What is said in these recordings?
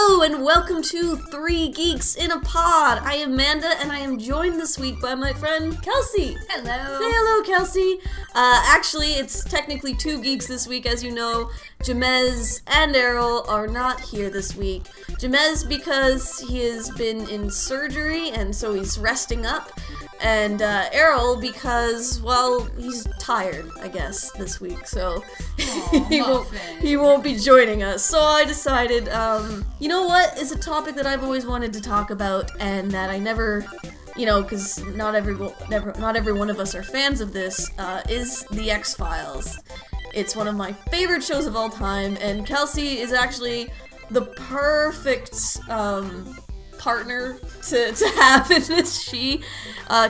Hello and welcome to Three Geeks in a Pod. I am Manda and I am joined this week by my friend Kelsey. Hello. Say hello, Kelsey. Actually, it's technically two geeks this week, as you know. Ja-Mez and Errol are not here this week. Ja-Mez because he has been in surgery and so he's resting up. And Errol because, well, he's tired, I guess, this week, so he won't be joining us. So I decided, you know what is a topic that I've always wanted to talk about, and that I never, because not every one of us are fans of this, is The X-Files. It's one of my favorite shows of all time, and Kelsey is actually the perfect partner to have in this.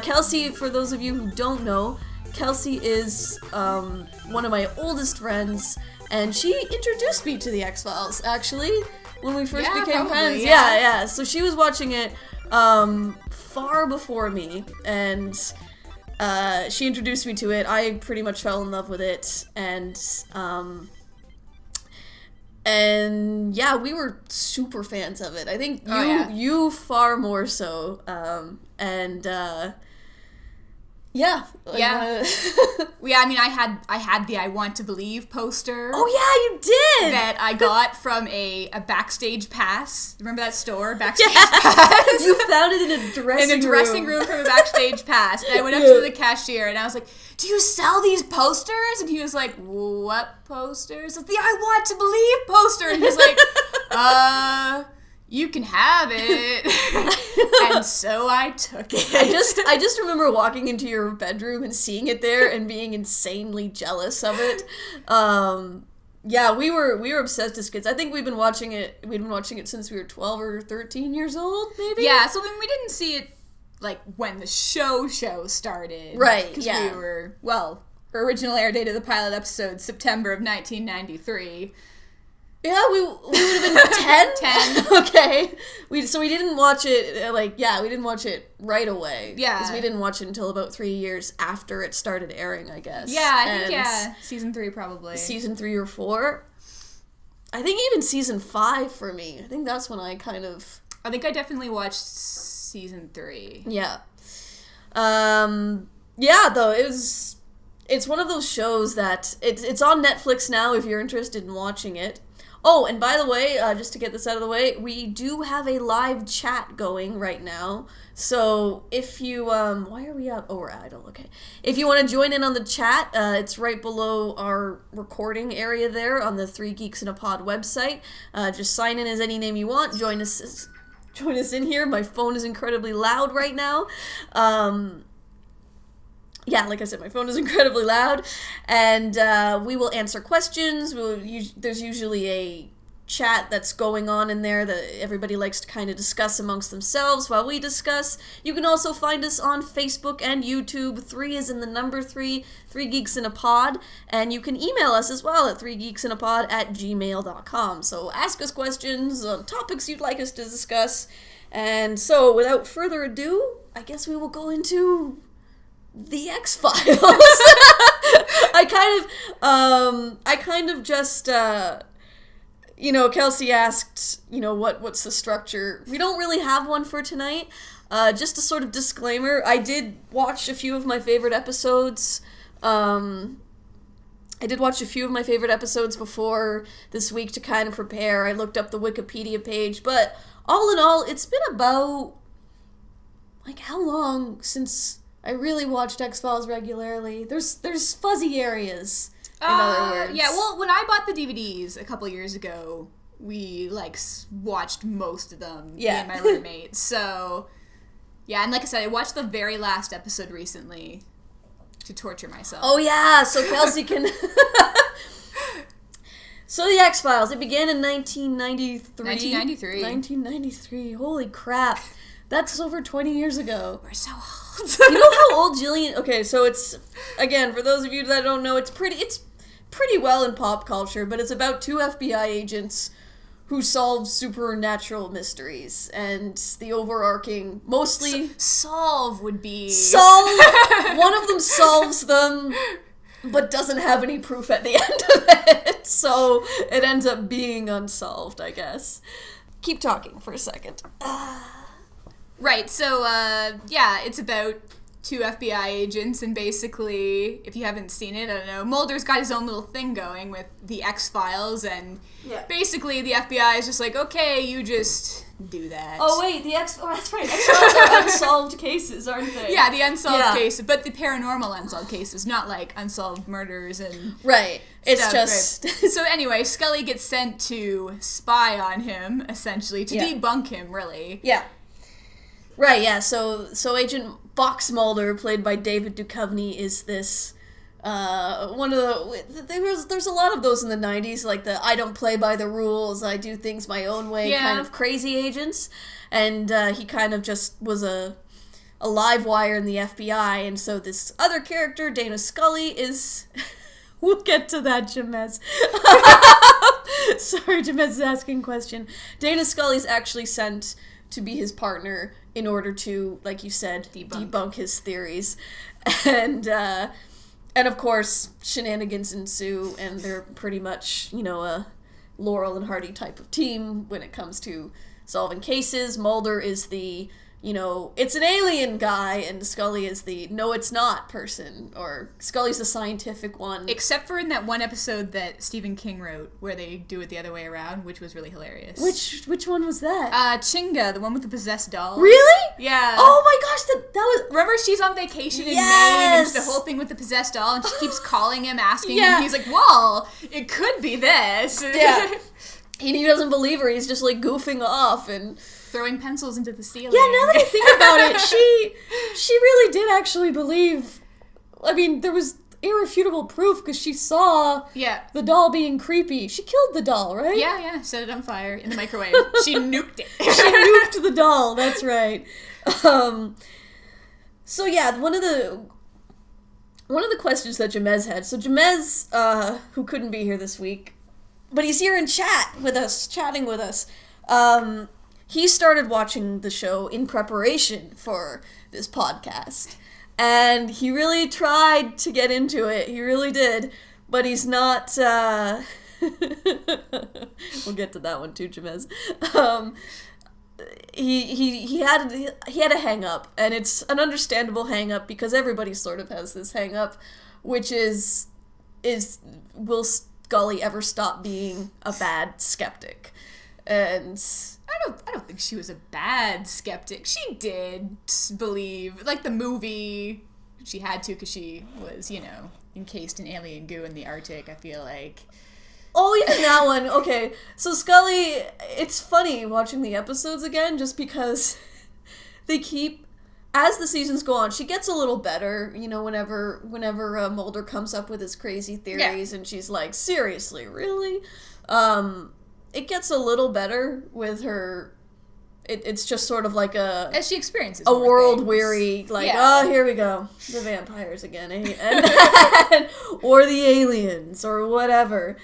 Kelsey, for those of you who don't know, Kelsey is one of my oldest friends, and she introduced me to the X-Files, actually, when we first became friends. Yeah. So she was watching it far before me, and she introduced me to it. I pretty much fell in love with it, and yeah, we were super fans of it. I think you far more so. Yeah. I mean, I had the I Want to Believe poster. Oh yeah, you did! That I got from a Backstage Pass. Remember that store? Backstage Pass? You found it in a dressing room. In a dressing room from a Backstage Pass. And I went up to the cashier and I was like, "Do you sell these posters?" And he was like, "What posters?" Like, the I Want to Believe poster. And he's like, you can have it. And so I took it. I just remember walking into your bedroom and seeing it there and being insanely jealous of it. Yeah, we were obsessed as kids. I think we'd been watching it since we were 12 or 13 years old, maybe? Yeah, so then we didn't see it like when the show started. Right, because we were, original air date of the pilot episode, September of 1993. Yeah, we would have been 10? 10. Okay. We didn't watch it, we didn't watch it right away. Yeah. Because we didn't watch it until about 3 years after it started airing, I guess. Yeah, I think, Season 3 probably. Season 3 or 4. I think even Season 5 for me. I think that's when I think I definitely watched Season 3. Yeah. Yeah, though, it's one of those shows that, it's on Netflix now if you're interested in watching it. Oh, and by the way, just to get this out of the way, we do have a live chat going right now. So if you, why are we out? Oh, we're idle, okay. If you want to join in on the chat, it's right below our recording area there on the 3 Geeks in a Pod website. Just sign in as any name you want. Join us in here. My phone is incredibly loud right now. Yeah, like I said, my phone is incredibly loud, and we will answer questions. There's usually a chat that's going on in there that everybody likes to kind of discuss amongst themselves while we discuss. You can also find us on Facebook and YouTube. 3 is in the number 3, 3 Geeks in a Pod, and you can email us as well at 3geeksinapod@gmail.com. So ask us questions on topics you'd like us to discuss. And so, without further ado, I guess we will go into The X-Files. I kind of just, Kelsey asked, what's the structure? We don't really have one for tonight. Just a sort of disclaimer, I did watch a few of my favorite episodes. Before this week to kind of prepare. I looked up the Wikipedia page, but all in all, it's been about, how long since I really watched X-Files regularly? There's fuzzy areas, in other words. Yeah, well, when I bought the DVDs a couple years ago, we, watched most of them, me and my roommate. So, yeah, and like I said, I watched the very last episode recently to torture myself. Oh, yeah, so Kelsey can... So The X-Files, it began in 1993. 1993, holy crap. That's over 20 years ago. We're so old. You know how old Jillian... Okay, so it's... Again, for those of you that don't know, it's pretty well in pop culture, but it's about 2 FBI agents who solve supernatural mysteries, and the overarching... Mostly... Solve would be... One of them solves them, but doesn't have any proof at the end of it, so it ends up being unsolved, I guess. keep talking for a second. Right, so, it's about 2 FBI agents, and basically, if you haven't seen it, I don't know, Mulder's got his own little thing going with the X-Files, and basically the FBI is just like, okay, you just do that. Oh, wait, that's right, X-Files are unsolved cases, aren't they? Yeah, the unsolved cases, but the paranormal unsolved cases, not like unsolved murders and right. It's stuff, just... Right. So anyway, Scully gets sent to spy on him, essentially, to debunk him, really. Yeah. Right, yeah, so Agent Fox Mulder, played by David Duchovny, is this, one of the, there's a lot of those in the 90s, like the I don't play by the rules, I do things my own way kind of crazy agents, and he kind of just was a live wire in the FBI, and so this other character, Dana Scully, is... We'll get to that, Ja-Mez. Sorry, Ja-Mez is asking a question. Dana Scully's actually sent to be his partner in order to, like you said, debunk his theories. And of course, shenanigans ensue, and they're pretty much, a Laurel and Hardy type of team when it comes to solving cases. Mulder is the, it's an alien guy, and Scully is the no it's not person, or Scully's the scientific one. Except for in that one episode that Stephen King wrote, where they do it the other way around, which was really hilarious. Which one was that? Chinga, the one with the possessed dolls. Really? Yeah. Oh my gosh, that was... Remember, she's on vacation in Maine, and it's the whole thing with the possessed doll, and she keeps calling him, asking him, and he's like, well, it could be this. Yeah. He doesn't believe her, he's just like goofing off, and... throwing pencils into the ceiling. Yeah, now that I think about it, she really did actually believe... I mean, there was irrefutable proof because she saw the doll being creepy. She killed the doll, right? Yeah, set it on fire in the microwave. She nuked it. She nuked the doll, that's right. So yeah, one of the questions that Ja-Mez had. So Ja-Mez, who couldn't be here this week, but he's here in chatting with us. He started watching the show in preparation for this podcast, and he really tried to get into it. He really did, but he's not, we'll get to that one too, Ja-Mez. He had a hang-up, and it's an understandable hang-up because everybody sort of has this hang-up, which is will Scully ever stop being a bad skeptic? And I don't think she was a bad skeptic. She did believe, like the movie, she had to because she was, encased in alien goo in the Arctic, I feel like. Oh, even that one. Okay, so Scully, it's funny watching the episodes again just because they keep, as the seasons go on, she gets a little better, whenever Mulder comes up with his crazy theories, and she's like, seriously, really? It gets a little better with her. It's just sort of like as she experiences a world things. Weary, like, oh, here we go, the vampires again, and or the aliens, or whatever.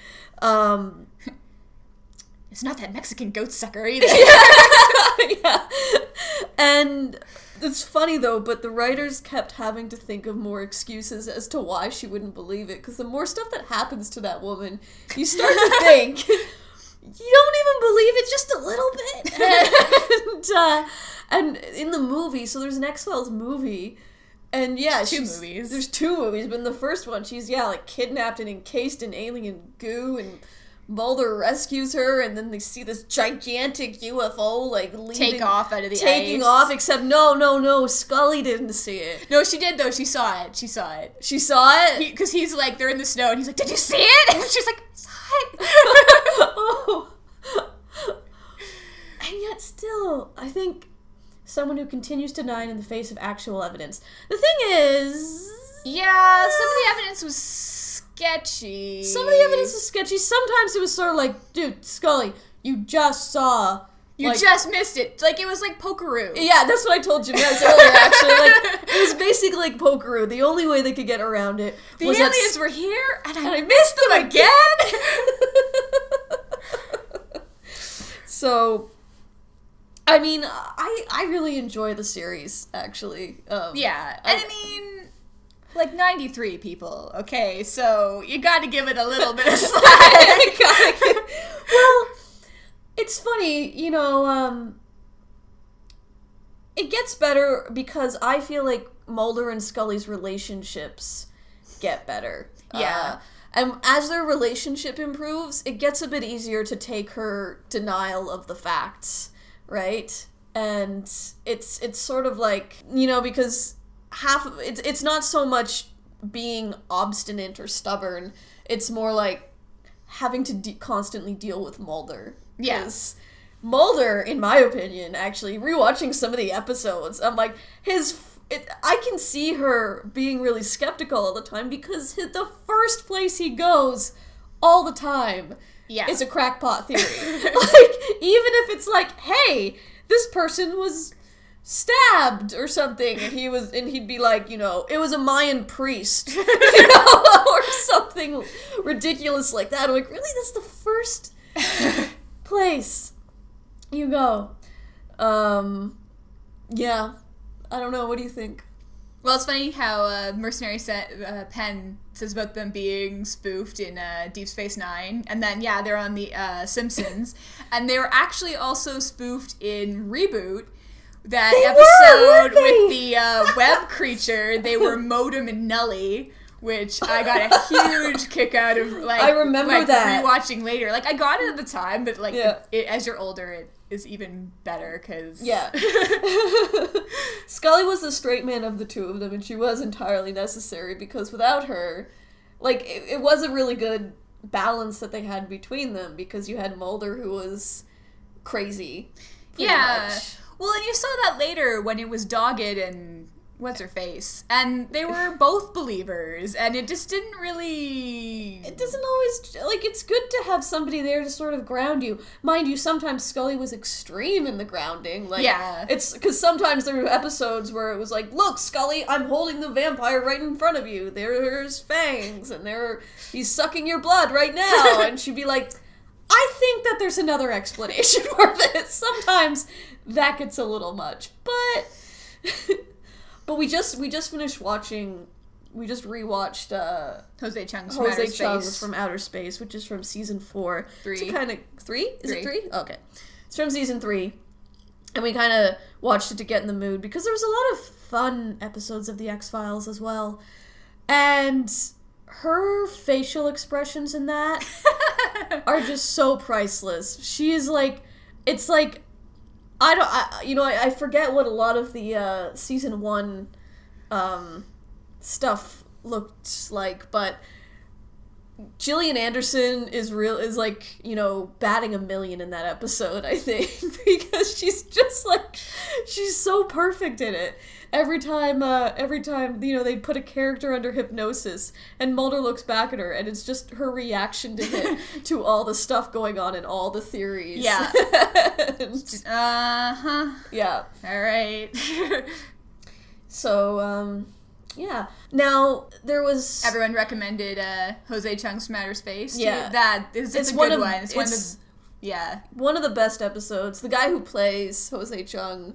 It's not that Mexican goat sucker either. Yeah. And it's funny though, but the writers kept having to think of more excuses as to why she wouldn't believe it, because the more stuff that happens to that woman, you start to think, you don't even believe it just a little bit. And in the movie, so there's an X-Files movie, and there's two movies, but in the first one, she's, kidnapped and encased in alien goo, and Mulder rescues her, and then they see this gigantic UFO, take off out of the taking ice. off, except no, Scully didn't see it. No, she did, though. She saw it. She saw it? Because he's like, they're in the snow, and he's like, did you see it? And she's like, saw it. Oh. And yet still, I think someone who continues to deny in the face of actual evidence. The thing is... yeah, some of the evidence was sketchy. Sometimes it was sort of like, dude, Scully, you just saw... You just missed it. Like, it was like Pokeroo. Yeah, that's what I told Ja-Mez earlier, actually. It was basically like Pokeroo. The only way they could get around it was aliens were here, and I missed them again! So... I mean, I really enjoy the series, actually. And I mean, 93 people, okay? So you gotta give it a little bit of slack. Well, it's funny, it gets better because I feel like Mulder and Scully's relationships get better. Yeah. And as their relationship improves, it gets a bit easier to take her denial of the facts, right? And it's sort of like, because it's not so much being obstinate or stubborn. It's more like having to constantly deal with Mulder. Yes. Mulder, in my opinion, actually, rewatching some of the episodes, I'm like, I can see her being really skeptical all the time because the first place he goes all the time is a crackpot theory. Like, even if it's like, hey, this person was stabbed or something, and he'd be like, it was a Mayan priest, or something ridiculous like that. I'm like, really? That's the first place you go. Yeah. I don't know. What do you think? Well, it's funny how Mercenary Penn says about them being spoofed in Deep Space Nine, and then, they're on the Simpsons, and they were actually also spoofed in Reboot. That episode with the web creature, they were Modem and Nelly, which I got a huge kick out of. Like, I remember that rewatching later. Like, I got it at the time, but like as you're older, it is even better because Scully was the straight man of the two of them, and she was entirely necessary because without her, like it was a really good balance that they had between them because you had Mulder who was crazy. Much. Well, and you saw that later when it was Dogged and what's-her-face, and they were both believers, and it just didn't really... It doesn't always... Like, it's good to have somebody there to sort of ground you. Mind you, sometimes Scully was extreme in the grounding. Like, it's... Because sometimes there were episodes where it was like, look, Scully, I'm holding the vampire right in front of you. There's fangs, and he's sucking your blood right now. And she'd be like, I think that there's another explanation for this. Sometimes that gets a little much, but we just finished watching. We just rewatched Jose Chung's from Outer Space, which is from season 4. 3. To kind of 3? Is it 3? Okay, it's from season 3, and we kind of watched it to get in the mood because there was a lot of fun episodes of the X-Files as well, and her facial expressions in that are just so priceless. She is like, it's like, I forget what a lot of the season 1 stuff looked like, but Gillian Anderson is like, batting a million in that episode, I think, because she's just like, she's so perfect in it. Every time, they put a character under hypnosis, and Mulder looks back at her, and it's just her reaction to it, to all the stuff going on and all the theories. Yeah. Yeah. All right. So, yeah. Now, there was... Everyone recommended Jose Chung's from Outer Space. Yeah. It's a good one. It's one of the... one of the best episodes. The guy who plays Jose Chung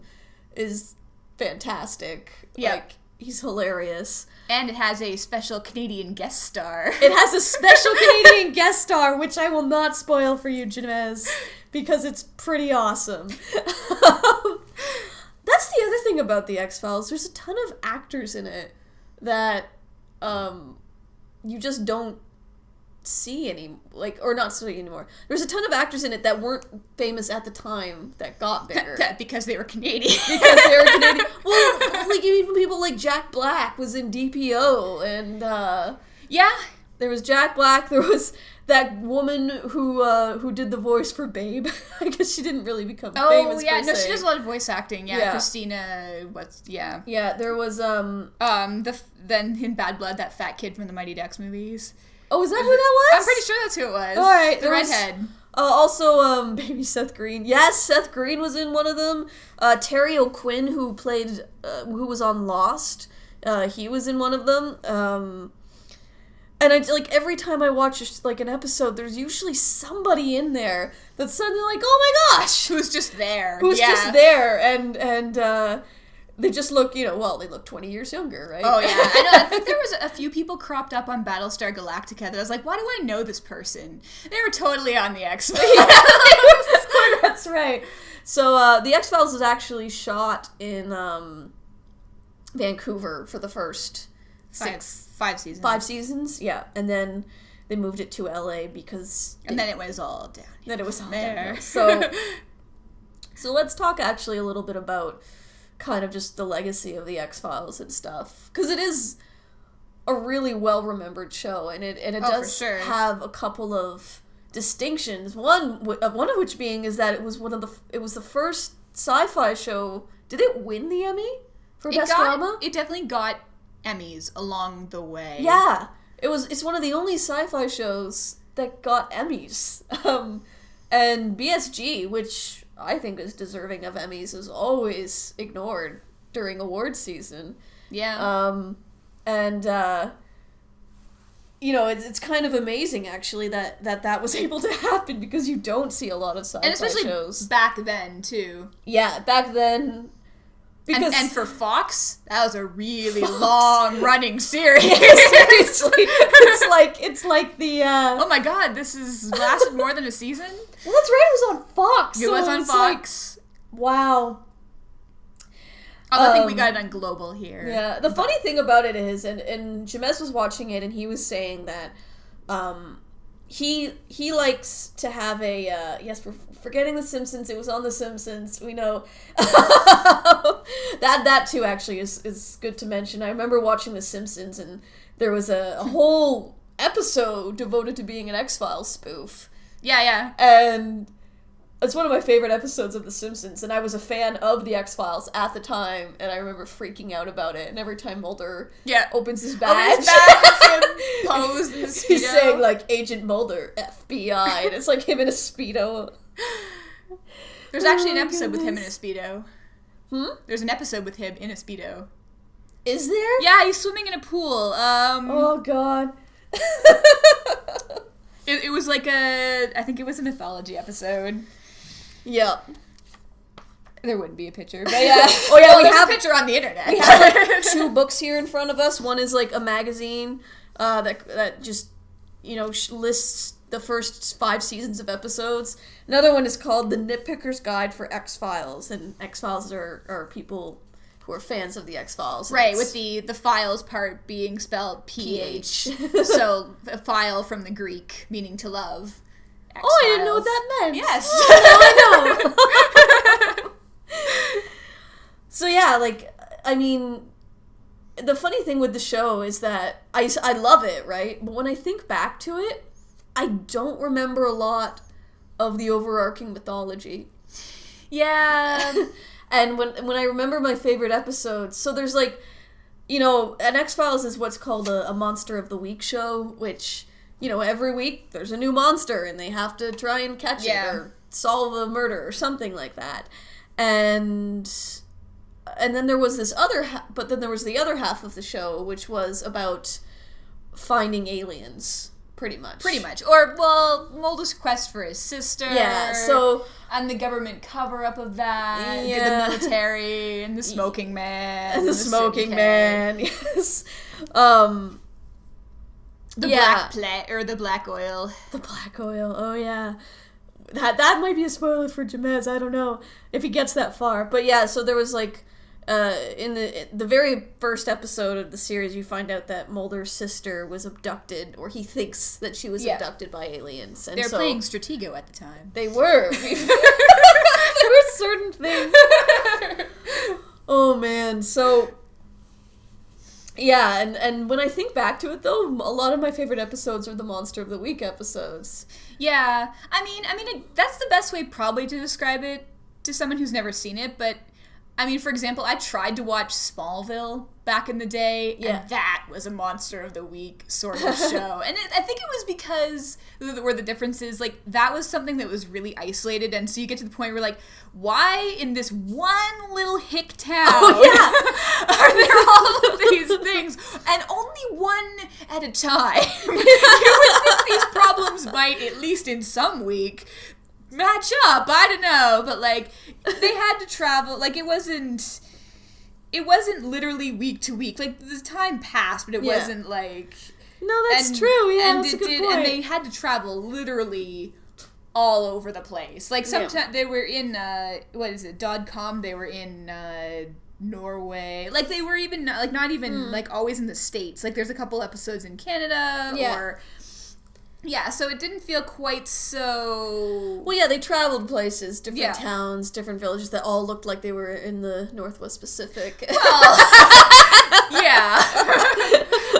is... fantastic. Yeah. Like, he's hilarious. And it has a special Canadian guest star. It has a special Canadian guest star, which I will not spoil for you, Ja-Mez, because it's pretty awesome. That's the other thing about the X-Files. There's a ton of actors in it that you just don't see or not see anymore. There's a ton of actors in it that weren't famous at the time that got bigger. Because they were Canadian. Well, like even people like Jack Black was in DPO, and there was Jack Black. There was that woman who did the voice for Babe. I guess she didn't really become famous. No, she does a lot of voice acting. Christina. Yeah, there was then in Bad Blood, that fat kid from the Mighty Ducks movies. Oh, is that who that was? I'm pretty sure that's who it was. All right, the redhead. Also, baby Seth Green. Yes, Seth Green was in one of them. Terry O'Quinn, who who was on Lost, he was in one of them. And I every time I watch an episode, there's usually somebody in there that's suddenly like, oh my gosh, who's just there, and they just look, they look 20 years younger, right? Oh, yeah. I know. I think there was a few people cropped up on Battlestar Galactica that I was like, why do I know this person? They were totally on the X-Men. right. So the X-Files was actually shot in Vancouver for the first five seasons. 5 seasons, yeah. And then they moved it to LA because... And then it was all down. Then it was all there. down. So let's talk actually a little bit about kind of just the legacy of the X-Files and stuff. Because it is a really well-remembered show, and it does have a couple of distinctions. One of which being is that it was the first sci-fi show. Did it win the Emmy for Best Drama? It definitely got Emmys along the way. Yeah. It's one of the only sci-fi shows that got Emmys. And BSG, which I think is deserving of Emmys, is always ignored during awards season. Yeah. It's kind of amazing, actually, that was able to happen, because you don't see a lot of sci-fi shows. And especially back then, too. Yeah, back then. Because and for Fox, that was a really long-running series. Yeah, seriously. It's like the... Oh my god, this has lasted more than a season? Well, that's right, it was on Fox. It was on Fox. Wow. I think we got it on Global here. Yeah, the funny thing about it is, and Ja-Mez was watching it, and he was saying that he likes to have a, yes, we're forgetting The Simpsons, it was on The Simpsons, we know. that too, actually, is good to mention. I remember watching The Simpsons, and there was a whole episode devoted to being an X-Files spoof. Yeah. And it's one of my favorite episodes of The Simpsons, and I was a fan of the X-Files at the time, and I remember freaking out about it, and every time Mulder opens his badge, posed in a Speedo. He's saying, like, Agent Mulder, FBI, and it's like him in a Speedo. There's actually an episode with him in a Speedo. Hmm? There's an episode with him in a Speedo. Is there? Yeah, he's swimming in a pool. Oh, God. It was like I think it was a mythology episode. Yeah. There wouldn't be a picture, but yeah. We have a picture on the internet. We have like 2 books here in front of us. One is like a magazine that just, lists the first 5 seasons of episodes. Another one is called The Nitpickers Guide for X-Files, and X-Files are people who are fans of the X-Files. Right, with the files part being spelled PH. So, a file from the Greek, meaning to love. X-Files. Oh, I didn't know what that meant. Yes. Oh, I know. So, yeah, the funny thing with the show is that I love it, right? But when I think back to it, I don't remember a lot of the overarching mythology. Yeah. And when I remember my favorite episodes, so there's an X-Files is what's called a Monster of the Week show, which, every week there's a new monster and they have to try and catch it or solve a murder or something like that. And then there was this but then there was the other half of the show, which was about finding aliens. Pretty much. Or, Mulder's quest for his sister. Yeah, so... And the government cover-up of that. Yeah. The military, and the smoking man. And the smoking man, yes. The black oil. The black oil, oh yeah. That might be a spoiler for Ja-Mez, I don't know if he gets that far. But yeah, so there was in the very first episode of the series, you find out that Mulder's sister was abducted, or he thinks that she was abducted by aliens. And they were playing Stratego at the time. They were. There were certain things. Oh, man. So, yeah, and when I think back to it, though, a lot of my favorite episodes are the Monster of the Week episodes. Yeah. I mean, that's the best way probably to describe it to someone who's never seen it, but for example, I tried to watch Smallville back in the day, and that was a Monster of the Week sort of show. And I think it was because where the difference is, that was something that was really isolated, and so you get to the point where, why in this one little hick town are there all of these things, and only one at a time? You would think these problems might, at least in some week, match up. I don't know, but they had to travel. It wasn't literally week to week. The time passed, but it wasn't No, that's true. Yeah, that's a good point. And they had to travel literally all over the place. Like, sometimes they were in, Dodcom, they were in, Norway. Like, they were even, like, not even, like, always in the States. Like, there's a couple episodes in Canada, or... Yeah, so it didn't feel quite so... Well, yeah, they traveled places, different towns, different villages that all looked like they were in the Northwest Pacific. Well, yeah.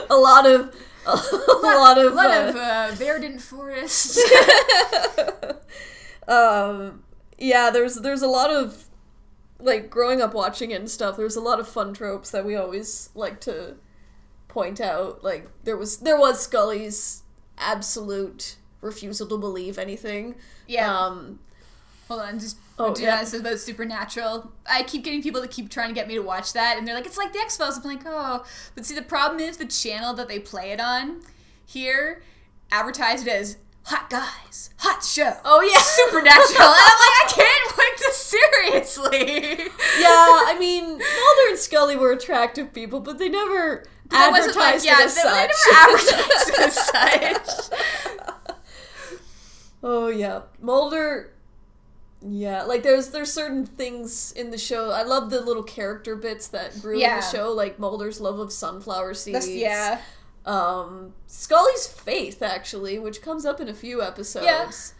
a lot of verdant forest. Yeah, there's a lot of, like, growing up watching it and stuff, there's a lot of fun tropes that we always like to point out. Like, there was Scully's absolute refusal to believe anything. Yeah. Hold on, just this is about Supernatural. I keep getting people that keep trying to get me to watch that, and they're like, it's like the X-Files. I'm like, oh. But see, the problem is the channel that they play it on here advertised it as hot guys, hot show. Oh, yeah. Supernatural. And I'm like, I can't take this seriously. Yeah, I mean, Mulder and Scully were attractive people, but they never advertised it as such. They never advertised it as such. Oh, yeah. Mulder... Yeah, like, there's certain things in the show. I love the little character bits that grew in the show, like Mulder's love of sunflower seeds. Scully's faith, actually, which comes up in a few episodes.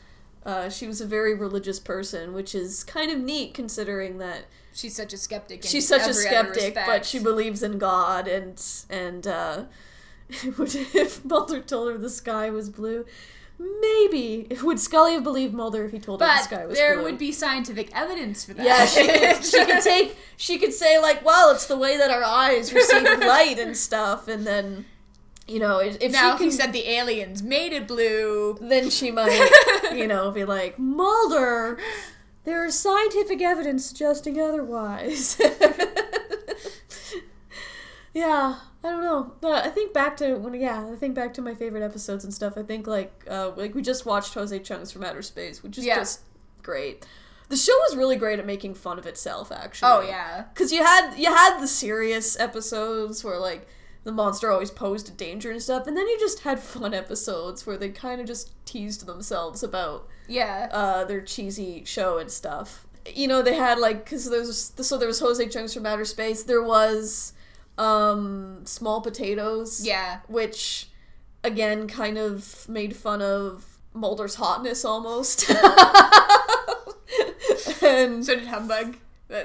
Yeah. She was a very religious person, which is kind of neat considering that she's such a skeptic. She's such a skeptic, but she believes in God, and if Mulder told her the sky was blue, maybe. Would Scully have believed Mulder if he told her the sky was blue? But there would be scientific evidence for that. Yeah, she could say, like, well, it's the way that our eyes receive light and stuff, and then, you know, if he said the aliens made it blue, then she might, you know, be like, Mulder, there is scientific evidence suggesting otherwise. Yeah, I don't know, but I think back to my favorite episodes and stuff. I think like we just watched Jose Chung's From Outer Space, which is just great. The show was really great at making fun of itself, actually. Oh yeah, because you had the serious episodes where like the monster always posed a danger and stuff, and then you just had fun episodes where they kind of just teased themselves about their cheesy show and stuff. You know, they had like there was Jose Chung's From Outer Space. There was Small Potatoes, which again kind of made fun of Mulder's hotness almost. And so did Humbug.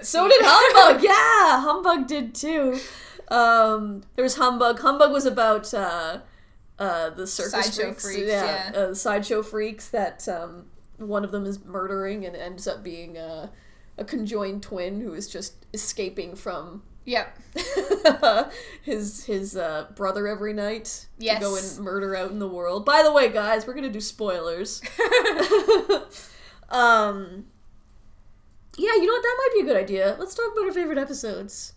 So did Humbug. Yeah, Humbug did too. There was Humbug. Humbug was about the circus freaks. The sideshow freaks that one of them is murdering, and it ends up being a conjoined twin who is just escaping from his brother every night to go and murder out in the world. By the way, guys, we're gonna do spoilers. Yeah, you know what? That might be a good idea. Let's talk about our favorite episodes.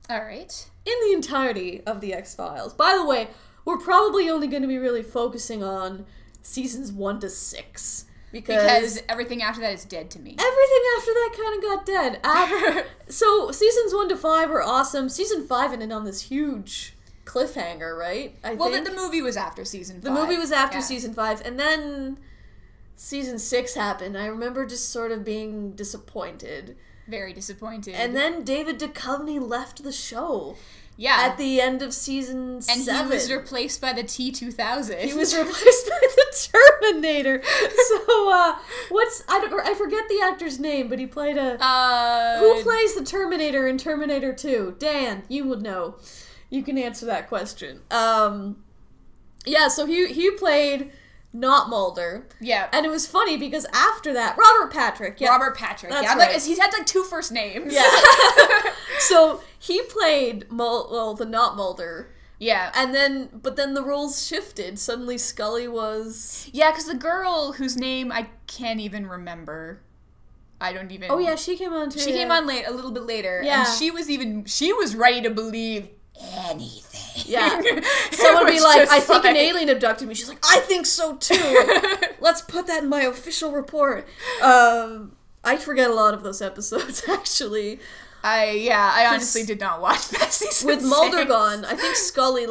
All right. In the entirety of the X-Files. By the way, we're probably only going to be really focusing on seasons 1 to 6. Because everything after that is dead to me. Everything after that kind of got dead. So seasons 1 to 5 were awesome. Season 5 ended on this huge cliffhanger, right? I think. The movie was after season 5. The movie was after season 5. And then season 6 happened. I remember just sort of being disappointed. Very disappointed. And then David Duchovny left the show. Yeah. At the end of season 7. And he was replaced by the T-2000. He was replaced by the Terminator. So, I forget the actor's name, but he played who plays the Terminator in Terminator 2? Dan, you would know. You can answer that question. Yeah, so he played not Mulder. Yeah. And it was funny because after that, Robert Patrick. Yeah. Robert Patrick. That's right. Like, he's had like 2 first names. Yeah. So he played the not Mulder. Yeah. But then the roles shifted. Suddenly Scully was... Yeah, because the girl whose name I can't even remember. I don't even... Oh yeah, she came on too. She came on a little bit later. Yeah. And she was ready to believe anything. Yeah. Someone would be like, I think an alien abducted me. She's like, I think so too. Let's put that in my official report. I forget a lot of those episodes, actually. I honestly did not watch past season With Mulder gone, I think Scully,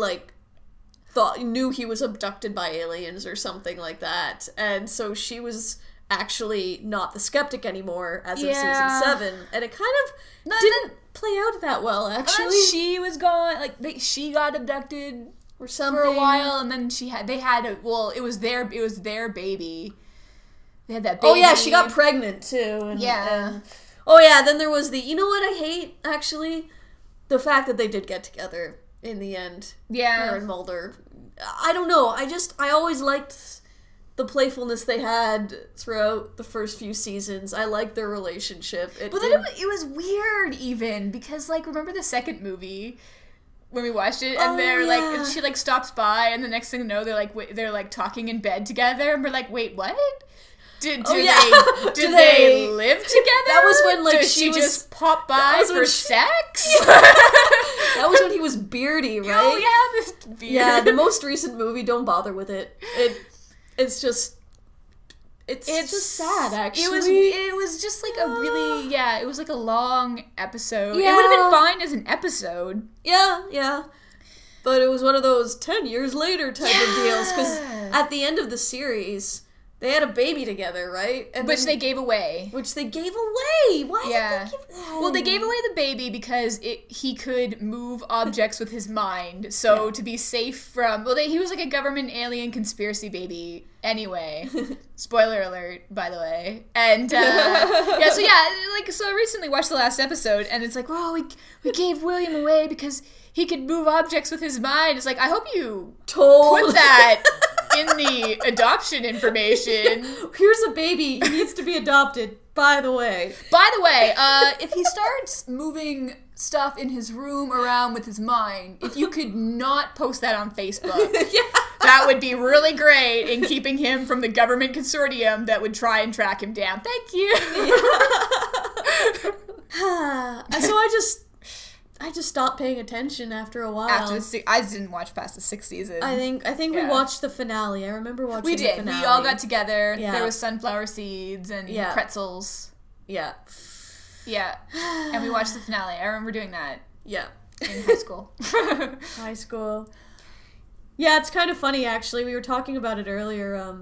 knew he was abducted by aliens or something like that. And so she was actually not the skeptic anymore as of season Yeah. 7, and it kind of didn't play out that well, actually. She was gone, like, she got abducted Or something. for a while, and then it was their baby. They had that baby. Oh yeah, she got pregnant too. And, Yeah. oh yeah, then there was you know what I hate, actually? The fact that they did get together in the end. Yeah. Her and Mulder. I don't know, I always liked the playfulness they had throughout the first few seasons. I liked their relationship. But then it was weird, even, because, like, remember the second movie when we watched it, and and she, like, stops by, and the next thing you know, they're like talking in bed together, and we're like, wait, what? Did they live together? That was when, like, Did she just pop by for sex? That was when he was beardy, right? Oh yeah, this beard. Yeah, the most recent movie, don't bother with it. It's just sad, actually. It was just like it was like a long episode. Yeah. It would have been fine as an episode. Yeah. But it was one of those 10 years later type of deals, because at the end of the series, they had a baby together, right? And Which they gave away. Why did they give that? Well, they gave away the baby because he could move objects with his mind. So to be safe from... Well, he was like a government alien conspiracy baby anyway. Spoiler alert, by the way. And, so I recently watched the last episode, and it's like, we gave William away because he could move objects with his mind. It's like, I hope you put that in the adoption information. Here's a baby. He needs to be adopted, by the way. If he starts moving stuff in his room around with his mind, if you could not post that on Facebook, that would be really great in keeping him from the government consortium that would try and track him down. Thank you. So I just stopped paying attention after a while. I didn't watch past the 6th season. I think we watched the finale. I remember watching the finale. We all got together. Yeah. There was sunflower seeds and pretzels. Yeah. Yeah. And we watched the finale. I remember doing that. Yeah. In high school. High school. Yeah, it's kind of funny, actually. We were talking about it earlier,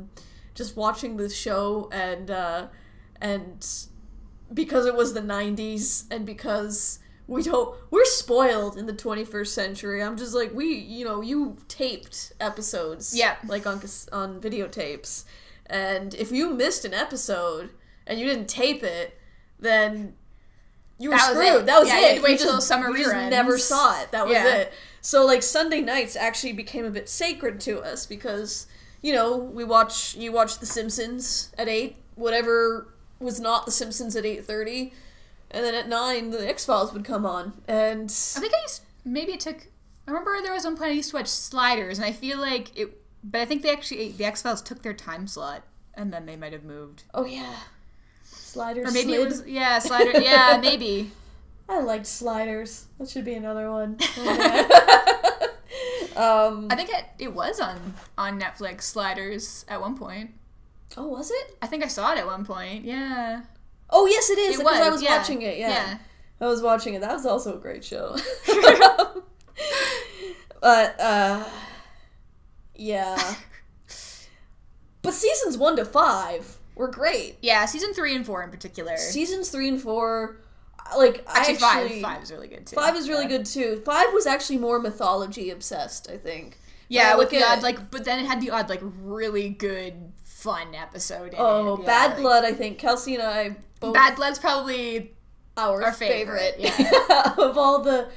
just watching the show, and because it was the 90s, and because... we're spoiled in the 21st century. I'm just like, you taped episodes. Yeah. Like on videotapes. And if you missed an episode and you didn't tape it, then you were screwed. That was it. You had to wait till summer reruns. You just never saw it. That was it. So, like, Sunday nights actually became a bit sacred to us because, you watch The Simpsons at 8, whatever was not The Simpsons at 8:30. And then at 9, the X-Files would come on, and... I think I remember there was one point I used to watch Sliders, and I feel like but I think the X-Files took their time slot, and then they might have moved. Oh, yeah. Sliders, or maybe Slid. it was, Sliders, yeah, maybe. I liked Sliders. That should be another one. I think it was on Netflix, Sliders, at one point. Oh, was it? I think I saw it at one point, yeah. Oh, yes, it is, because I was yeah. watching it, yeah. I was watching it. That was also a great show. But, yeah. But seasons 1 to 5 were great. Yeah, season 3 and 4 in particular. Seasons 3 and 4, like, Actually, 5 is really good, too. 5 is really good, too. 5 was actually more mythology obsessed, I think. Yeah, with the odd, but then it had the odd, really good, fun episode in it. Bad Blood, I think. Kelsey and I both... Bad Blood's probably our favorite. Yeah. of all the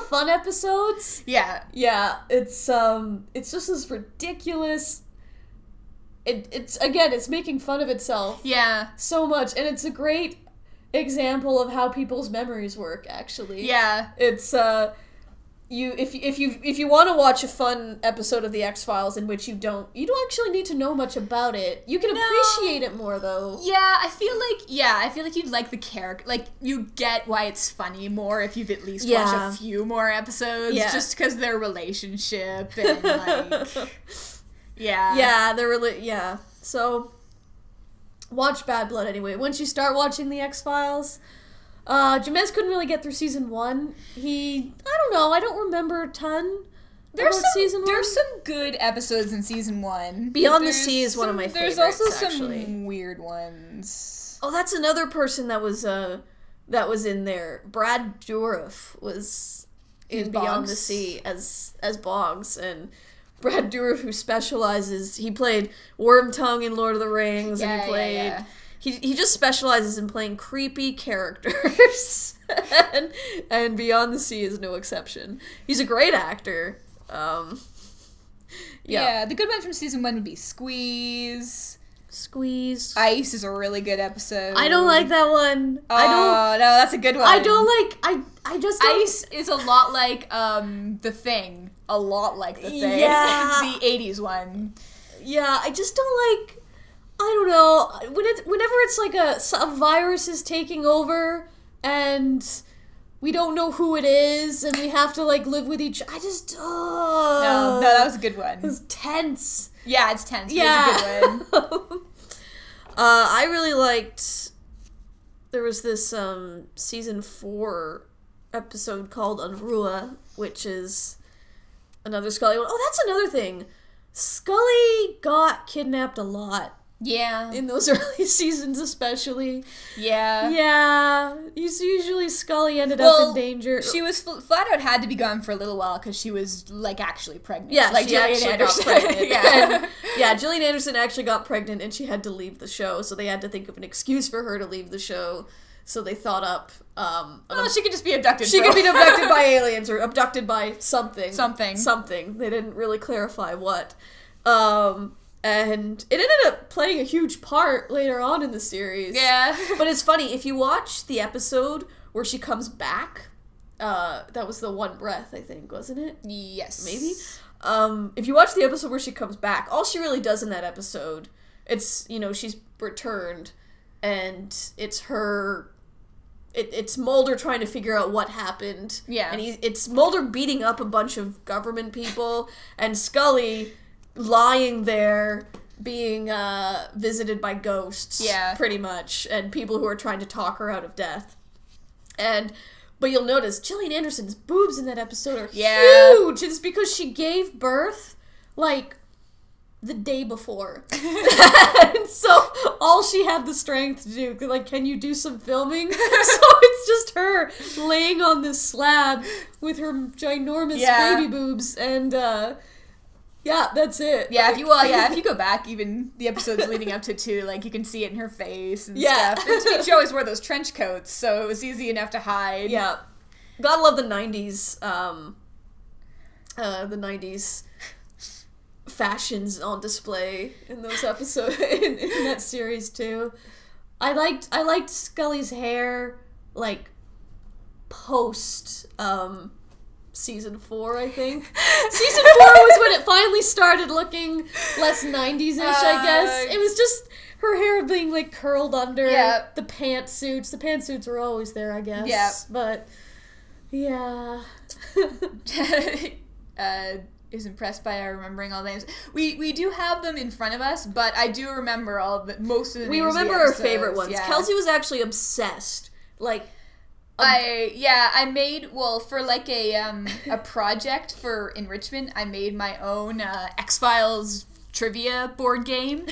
fun episodes. Yeah. Yeah, it's just as ridiculous. It's making fun of itself. Yeah. So much, and it's a great example of how people's memories work, actually. Yeah. It's if you want to watch a fun episode of the X-Files in which you don't actually need to know much about it. You can appreciate it more, though. Yeah, I feel like you'd like the character, like you get why it's funny more if you've at least watched a few more episodes, just because their relationship and they're really So watch Bad Blood anyway. Once you start watching the X-Files. Ja-Mez couldn't really get through season 1. I don't know, I don't remember a ton There's some good episodes in season 1. Beyond the Sea is one of my favorites. There's also actually. some weird ones. Oh, that's another person that was in there. Brad Dourif was in Beyond the Sea as Boggs, and Brad Dourif, who he played Wormtongue in Lord of the Rings, and he played. He just specializes in playing creepy characters, and Beyond the Sea is no exception. He's a great actor. The good ones from season 1 would be Squeeze. Ice is a really good episode. I don't like that one. No, that's a good one. I just don't. Ice is a lot like The Thing. A lot like The Thing. Yeah. The 80s one. Yeah, I just don't like. I don't know. Whenever it's like a virus is taking over and we don't know who it is and we have to like live with each. I just. No, that was a good one. It was tense. Yeah, it's tense. Yeah. It's a good one. I really liked. There was this season 4 episode called Unruh, which is another Scully one. Oh, that's another thing. Scully got kidnapped a lot. Yeah. In those early seasons especially. Yeah. Yeah. Usually Scully ended up in danger. She was flat out had to be gone for a little while because she was, like, actually pregnant. Yeah, like, she Gillian actually got pregnant. Yeah. Gillian Anderson actually got pregnant and she had to leave the show, so they had to think of an excuse for her to leave the show. So they thought up... she could just be abducted. She could be abducted by aliens or abducted by something. Something. They didn't really clarify what. And it ended up playing a huge part later on in the series. Yeah. But it's funny, if you watch the episode where she comes back, that was the One Breath, I think, wasn't it? Yes. Maybe? If you watch the episode where she comes back, all she really does in that episode, it's, she's returned, and it's her... It's Mulder trying to figure out what happened. Yeah. And it's Mulder beating up a bunch of government people, and Scully... lying there being visited by ghosts, pretty much, and people who are trying to talk her out of death. But you'll notice Gillian Anderson's boobs in that episode are huge. It's because she gave birth like the day before. And so all she had the strength to do, like, can you do some filming? So it's just her laying on this slab with her ginormous baby boobs, and yeah, that's it. Yeah, if you go back, even the episodes leading up to 2, like, you can see it in her face and stuff. And she always wore those trench coats, so it was easy enough to hide. Yeah. Gotta love the 90s, the 90s fashions on display in those episodes, in that series, too. I liked Scully's hair, like, post, season 4, I think. Season 4 was when it finally started looking less 90s-ish, I guess. It was just her hair being, like, curled under the pantsuits. The pantsuits were always there, I guess. Yeah. But, yeah. Is impressed by our remembering all the names. We do have them in front of us, but I do remember most of the names. We remember our favorite ones. Yeah. Kelsey was actually obsessed. Like, I made, for like a project for enrichment, I made my own X-Files trivia board game,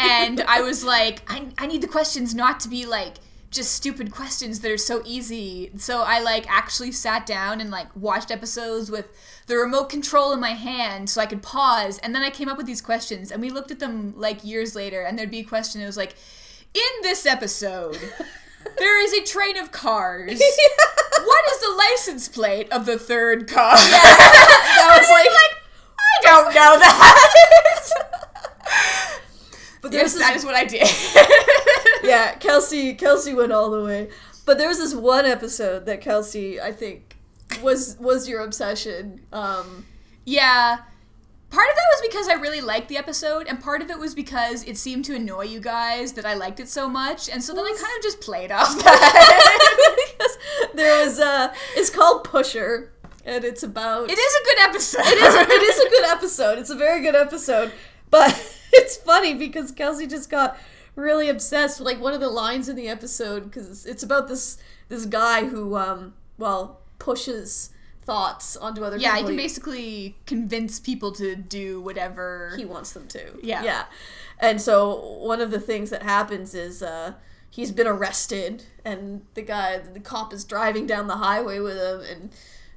and I was like, I need the questions not to be like just stupid questions that are so easy, so I like actually sat down and like watched episodes with the remote control in my hand so I could pause, and then I came up with these questions, and we looked at them like years later, and there'd be a question, it was like, in this episode... there is a train of cars. What is the license plate of the third car? Yeah, I was like, I don't know that. But yes, that is what I did. Yeah, Kelsey went all the way. But there was this one episode that Kelsey, I think, was your obsession. Yeah. Part of that was because I really liked the episode, and part of it was because it seemed to annoy you guys that I liked it so much, and so then I kind of just played off that. Because there was, it's called Pusher, and it's about... It is a good episode. It is a good episode. It's a very good episode, but it's funny because Kelsey just got really obsessed with, like, one of the lines in the episode, because it's about this guy who, pushes thoughts onto other people. Yeah, he can basically convince people to do whatever he wants them to. Yeah. And so one of the things that happens is he's been arrested, and the cop is driving down the highway with him,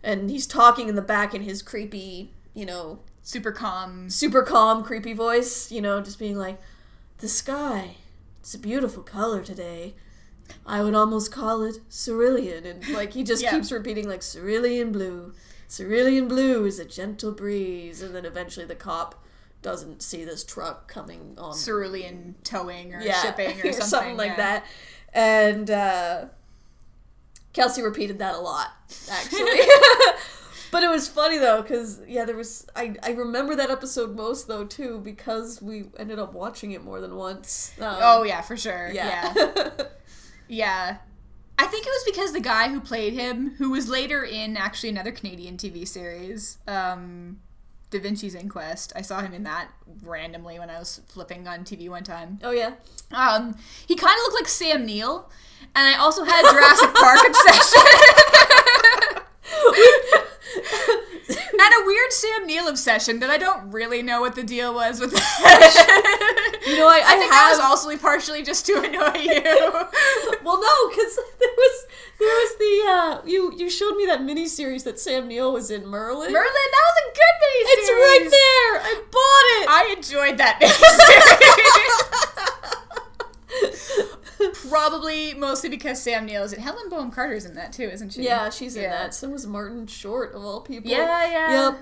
and he's talking in the back in his creepy, super calm, creepy voice, just being like, the sky, it's a beautiful color today. I would almost call it cerulean. And, he just keeps repeating, cerulean blue. Cerulean blue is a gentle breeze. And then eventually the cop doesn't see this truck coming on. Cerulean towing or shipping or something like that. And Kelsey repeated that a lot, actually. But it was funny, though, because, there was... I remember that episode most, though, too, because we ended up watching it more than once. For sure. Yeah. Yeah. I think it was because the guy who played him, who was later in, actually, another Canadian TV series, Da Vinci's Inquest. I saw him in that randomly when I was flipping on TV one time. Oh, yeah? He kind of looked like Sam Neill, and I also had Jurassic Park obsession. And a weird Sam Neill obsession that I don't really know what the deal was with that. I think that was also partially just to annoy you. Well, no, because there was the you showed me that miniseries that Sam Neill was in, Merlin. That was a good miniseries. It's right there. I bought it. I enjoyed that miniseries. Probably mostly because Sam Neill is in. Helen Bonham Carter's in that too, isn't she? Yeah, she's in that. So was Martin Short, of all people. Yeah. Yep.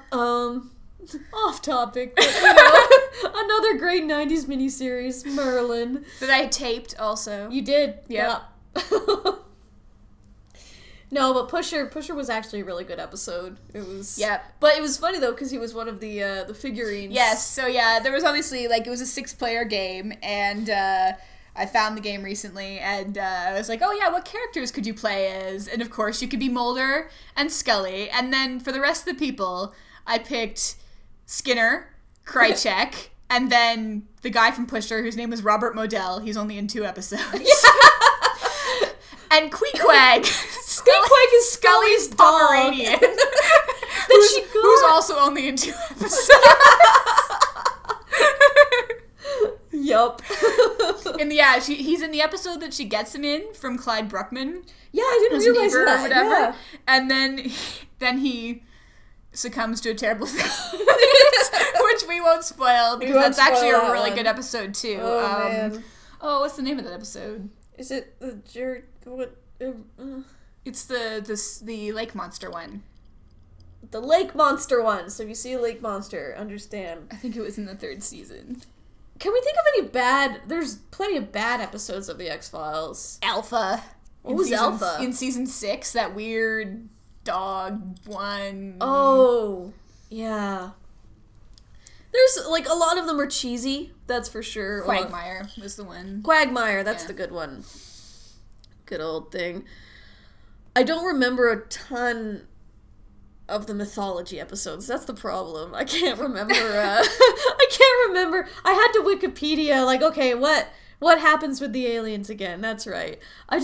Off topic, but another great 90s miniseries, Merlin. That I taped also. You did? Yep. Yeah. No, but Pusher was actually a really good episode. It was... Yep. But it was funny, though, because he was one of the figurines. Yes, so there was obviously, it was a 6-player game, and I found the game recently, and I was like, what characters could you play as? And of course, you could be Mulder and Scully, and then for the rest of the people, I picked Skinner, Krychek, and then the guy from Pusher, whose name was Robert Modell. He's only in 2 episodes. And Queequeg. Queequeg is Scully's Pomeranian. Who's also only in 2 episodes. Yup. And he's in the episode that she gets him in from Clyde Bruckman. Yeah, I didn't realize that. Or whatever. Yeah. And then he succumbs to a terrible fate, which we won't spoil because that's actually a really good episode too. Oh, man. What's the name of that episode? Is it the It's the lake monster one. The lake monster one. So if you see a lake monster, understand. I think it was in the 3rd season. Can we think of any bad... There's plenty of bad episodes of the X-Files. Alpha. What was Alpha? In season 6, that weird dog one. Oh, yeah. There's, a lot of them are cheesy, that's for sure. Quagmire was the one. Quagmire, that's the good one. Good old thing. I don't remember a ton of the mythology episodes. That's the problem. I can't remember. I had to Wikipedia, okay, what happens with the aliens again? That's right. I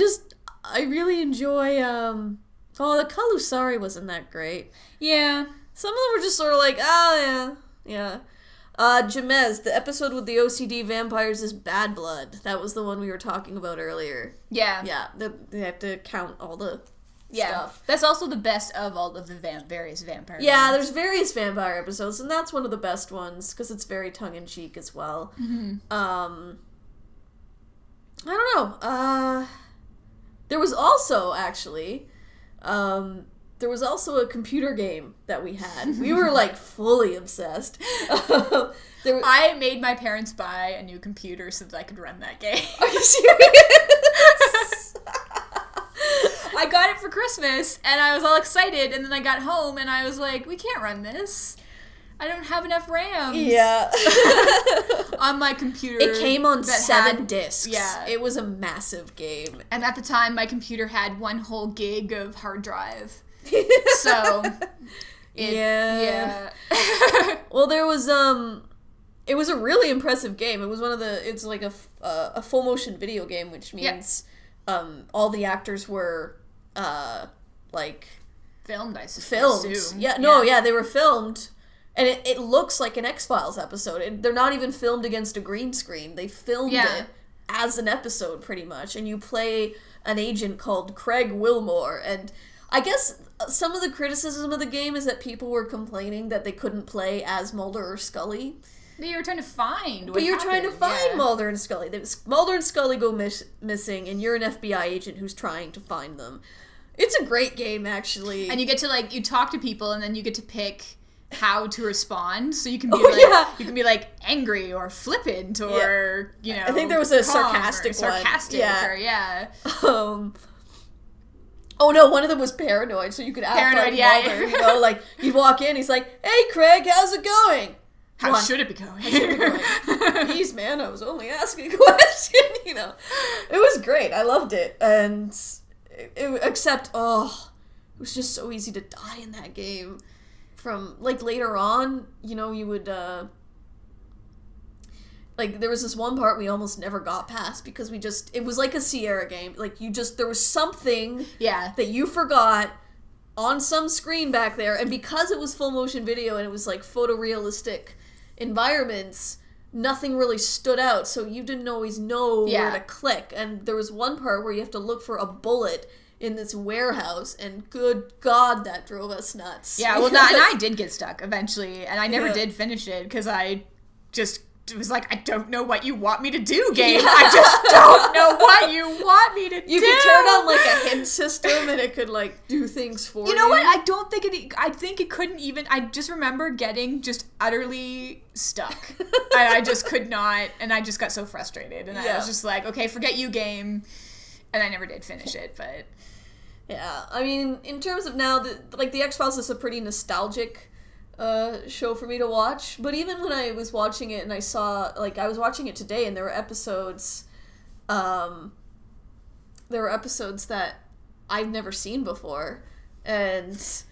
really enjoy, the Kalusari wasn't that great. Yeah. Some of them were just sort of yeah. Ja-Mez, the episode with the OCD vampires is Bad Blood. That was the one we were talking about earlier. Yeah. Yeah, they have to count all the stuff. That's also the best of all of the various vampire Yeah, there's various vampire episodes, and that's one of the best ones, because it's very tongue-in-cheek as well. Mm-hmm. I don't know. There was also, actually... there was also a computer game that we had. We were, fully obsessed. I made my parents buy a new computer so that I could run that game. Are you serious? I got it for Christmas, and I was all excited, and then I got home, and I was like, we can't run this. I don't have enough RAM. Yeah. On my computer. It came on 7 discs. Yeah. It was a massive game. And at the time, my computer had 1 whole gig of hard drive. So, yeah. Well, there was, it was a really impressive game. It was it's like a full motion video game, which means, all the actors were, filmed, I Filmed. assume. Yeah, they were filmed. And it looks like an X-Files episode. They're not even filmed against a green screen. They filmed it as an episode, pretty much. And you play an agent called Craig Wilmore. And I guess some of the criticism of the game is that people were complaining that they couldn't play as Mulder or Scully. But you were trying to find Mulder and Scully. Mulder and Scully go missing, and you're an FBI agent who's trying to find them. It's a great game, actually. And you get to, you talk to people, and then you get to pick how to respond. So you can be you can be angry or flippant or, I think there was a sarcastic one. Oh no, one of them was paranoid, so you could act like Mulder, you'd walk in, he's like, "Hey Craig, how's it going?" How should it be going? Jeez, man, I was only asking a question, It was great. I loved it. And except, it was just so easy to die in that game. From, later on, you would, there was this one part we almost never got past because it was like a Sierra game. There was something that you forgot on some screen back there, and because it was full motion video and it was, photorealistic environments, nothing really stood out, so you didn't always know where to click. And there was one part where you have to look for a bullet in this warehouse, and good God, that drove us nuts. Yeah, well, and I did get stuck eventually, and I never did finish it, because I just was like, I don't know what you want me to do, game. I just don't know what you want me to do. You could turn on, a hint system, and it could, do things for you. You know what? I think it couldn't even, I just remember getting just utterly stuck. And I just could not, and I just got so frustrated, and I was just like, okay, forget you, game. And I never did finish it, but... Yeah, I mean, in terms of now, the X-Files is a pretty nostalgic show for me to watch, but even when I was watching it and I saw, I was watching it today and there were episodes that I've never seen before, and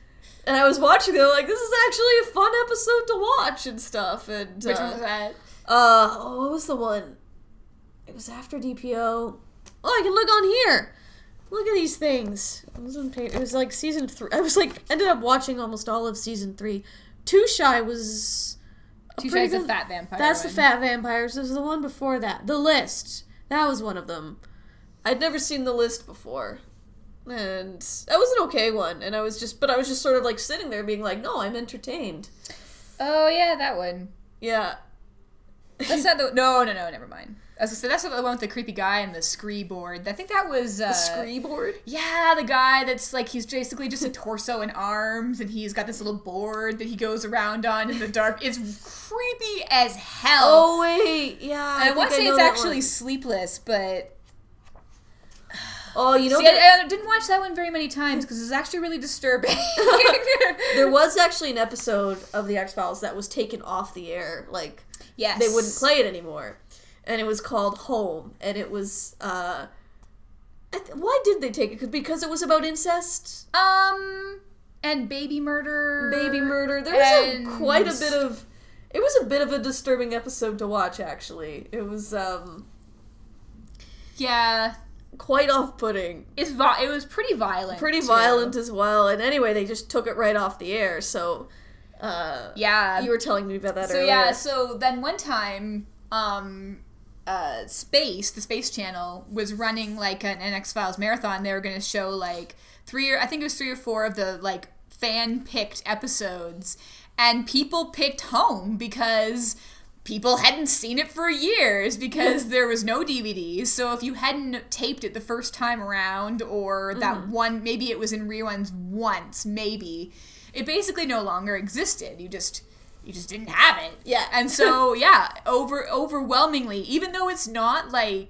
I was watching them this is actually a fun episode to watch and stuff, and... Which one was that? What was the one? It was after DPO. Oh, I can look on here! Look at these things. It was season 3. I was ended up watching almost all of season 3. Too Shy was... Too Shy is the fat vampire. That's the fat vampires. There's the one before that. The List. That was one of them. I'd never seen The List before. And that was an okay one. And I was just sort of sitting there being no, I'm entertained. Oh, yeah, that one. Yeah. That's not the... No, never mind. As I said, that's the one with the creepy guy and the scree board. I think that was... the scree board? Yeah, the guy that's he's basically just a torso and arms, and he's got this little board that he goes around on in the dark. It's creepy as hell. Oh, wait. Yeah. And I want to say it's actually Sleepless, but... Oh, you know... See, I didn't watch that one very many times, because it's actually really disturbing. There was actually an episode of The X-Files that was taken off the air. Yes. They wouldn't play it anymore. And it was called Home, and it was, why did they take it? Because it was about incest? And baby murder. There was quite a bit of, it was a bit of a disturbing episode to watch, actually. It was, yeah. Quite off-putting. It was pretty violent. Pretty violent as well, and anyway, they just took it right off the air, so, yeah. You were telling me about that earlier. Yeah, so then one time, the Space Channel was running an X-Files marathon. They were going to show 3 or 4 of the fan-picked episodes, and people picked Home because people hadn't seen it for years because there was no DVDs. So if you hadn't taped it the first time around, or that one, maybe it was in reruns once, maybe, it basically no longer existed. You just didn't have it. Yeah. And so, yeah, overwhelmingly, even though it's not I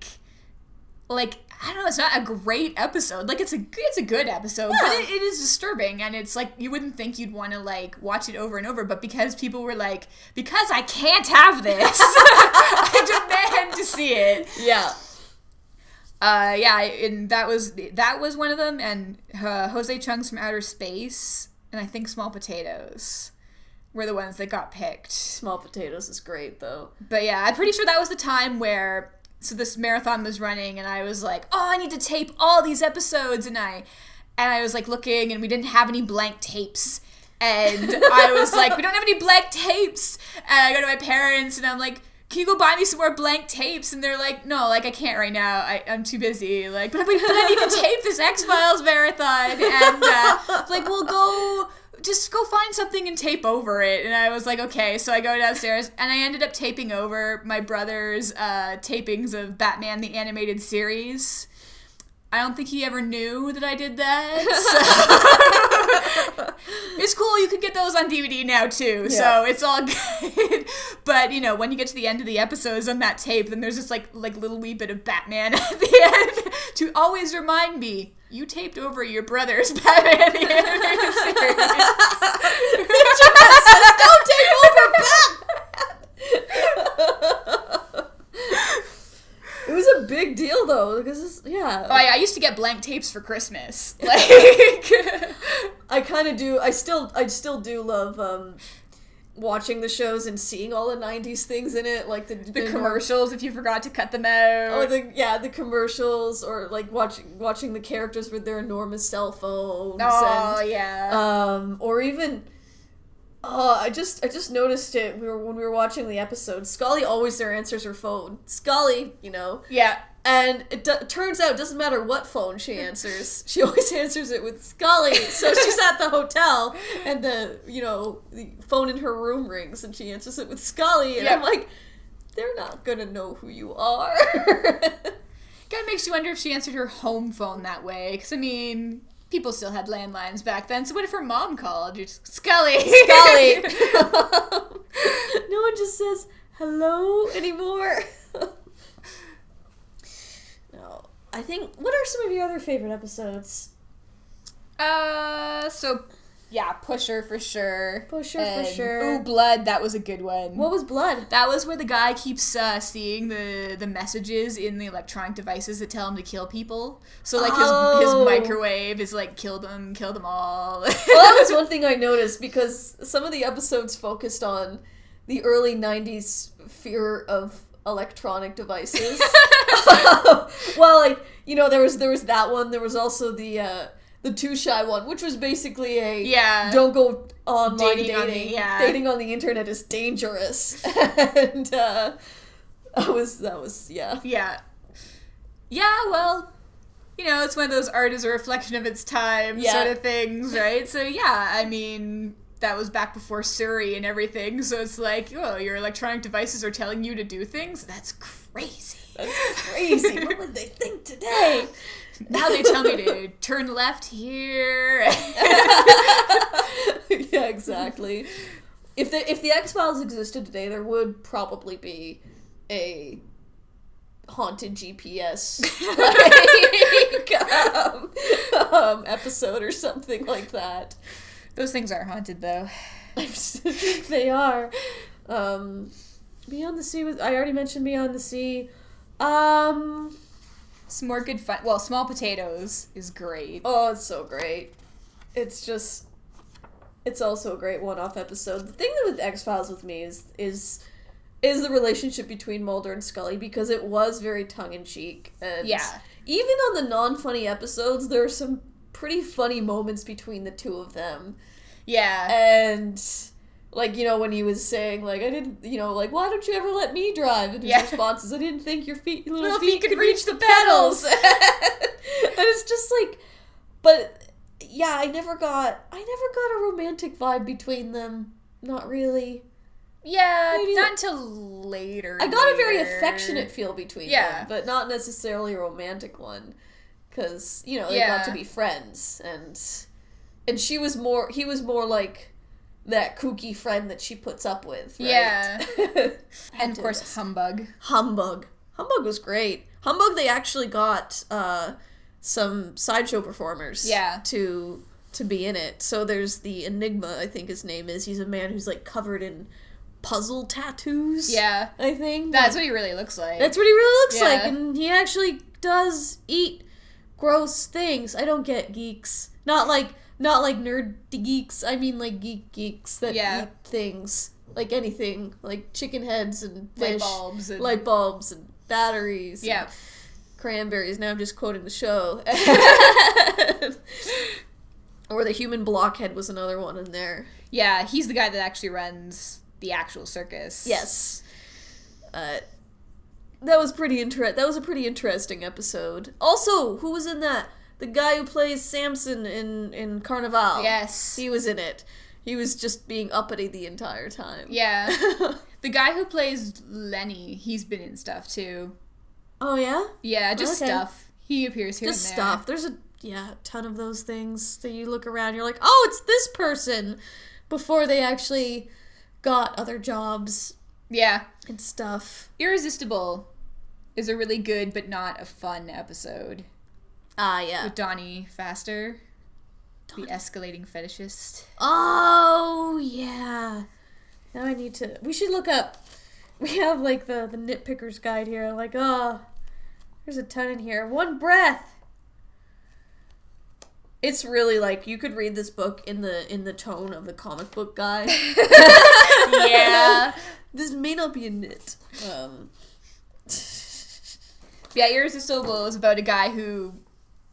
don't know, it's not a great episode. It's a good episode, but it is disturbing, and it's you wouldn't think you'd want to watch it over and over, but because people were because I can't have this, I demand to see it. Yeah. Yeah, and that was one of them, and Jose Chung's from Outer Space, and I think Small Potatoes were the ones that got picked. Small Potatoes is great, though. But yeah, I'm pretty sure that was the time where, so this marathon was running, and I was oh, I need to tape all these episodes, and I and I was like looking, and we didn't have any blank tapes. And I was like, we don't have any blank tapes. And I go to my parents, and I'm like, can you go buy me some more blank tapes? And they're like, no, like, I can't right now. I'm too busy. Like, but I need to tape this X-Files marathon. And like, well, just go find something and tape over it. And I was like, okay. So I go downstairs, and I ended up taping over my brother's tapings of Batman the Animated Series. I don't think he ever knew that I did that. So. It's cool. You can get those on DVD now, too. Yeah. So it's all good. But, you know, when you get to the end of the episodes on that tape, then there's this, like little wee bit of Batman at the end to always remind me, you taped over your brother's Batman the Animated Series. Don't tape over Batman! It was a big deal, though, because yeah. Oh, I used to get blank tapes for Christmas. Like, I kind of do. I still do love watching the shows and seeing all the '90s things in it, like the commercials if you forgot to cut them out. Oh, the commercials, or like watching the characters with their enormous cell phones. Oh, yeah. Or even. I just noticed it when we were watching the episode. Scully always answers her phone. Scully, you know. Yeah. And it turns out it doesn't matter what phone she answers. She always answers it with Scully. So she's at the hotel, and the phone in her room rings, and she answers it with Scully. And I'm like, they're not gonna know who you are. Kind of makes you wonder if she answered her home phone that way. Because, I mean, people still had landlines back then. So what if her mom called? You're just, Scully! Scully! No one just says hello anymore. No. I think, what are some of your other favorite episodes? Pusher for sure. Sure. Ooh, Blood, that was a good one. What was Blood? That was where the guy keeps seeing the messages in the electronic devices that tell him to kill people. So, like, his microwave is like, kill them all. Well, that was one thing I noticed, because some of the episodes focused on the early 90s fear of electronic devices. Well, like, there was that one. There was also the Too Shy one, which was basically don't go online dating. Dating on the internet is dangerous. And that was Yeah, well, it's one of those art is a reflection of its time sort of things, right? So I mean, that was back before Surrey and everything, so it's like, oh, your electronic devices are telling you to do things? That's crazy. What would they think today? Now they tell me to turn left here. Yeah, exactly. If the X-Files existed today, there would probably be a haunted GPS episode or something like that. Those things are haunted, though. I think they are. Beyond the Sea I already mentioned Beyond the Sea. Some more good fun. Well, Small Potatoes is great. Oh, it's so great. It's also a great one-off episode. The thing with X-Files with me is the relationship between Mulder and Scully, because it was very tongue-in-cheek. And even on the non-funny episodes, there are some pretty funny moments between the two of them. Yeah. And, like, when he was saying, like, I didn't, like, why don't you ever let me drive? And his response is, I didn't think your little feet could reach the pedals. And it's just like, but, yeah, I never got a romantic vibe between them. Not really. Yeah, not until later. I got a very affectionate feel between them, but not necessarily a romantic one. Because, they got to be friends, and he was more like that kooky friend that she puts up with, right? Yeah. And of course, Humbug. Humbug was great. Humbug, they actually got some sideshow performers to be in it. So there's the Enigma, I think his name is. He's a man who's, like, covered in puzzle tattoos. Yeah. I think. That's what he really looks like. That's what he really looks like. And he actually does eat gross things. I don't get geeks. Not like nerd geeks. I mean, like, geeks that eat things. Like anything. Like chicken heads and fish. Light bulbs and batteries. Yeah. And cranberries. Now I'm just quoting the show. Or the human blockhead was another one in there. Yeah, he's the guy that actually runs the actual circus. Yes. That was pretty That was a pretty interesting episode. Also, who was in that? The guy who plays Samson in Carnival. Yes. He was in it. He was just being uppity the entire time. Yeah. The guy who plays Lenny, he's been in stuff too. Oh, yeah? Yeah, just stuff. He appears here just and there. Stuff. There's a ton of those things that you look around, you're like, oh, it's this person, before they actually got other jobs. Yeah. And stuff. Irresistible is a really good but not a fun episode. Yeah. With Donnie Faster, the escalating fetishist. Oh, yeah. Now we should look up, we have, like, the Nitpickers guide here, like, there's a ton in here. One breath. It's really, like, you could read this book in the tone of the comic book guy. Yeah. This may not be a nit. Yeah, Irresistible is about a guy who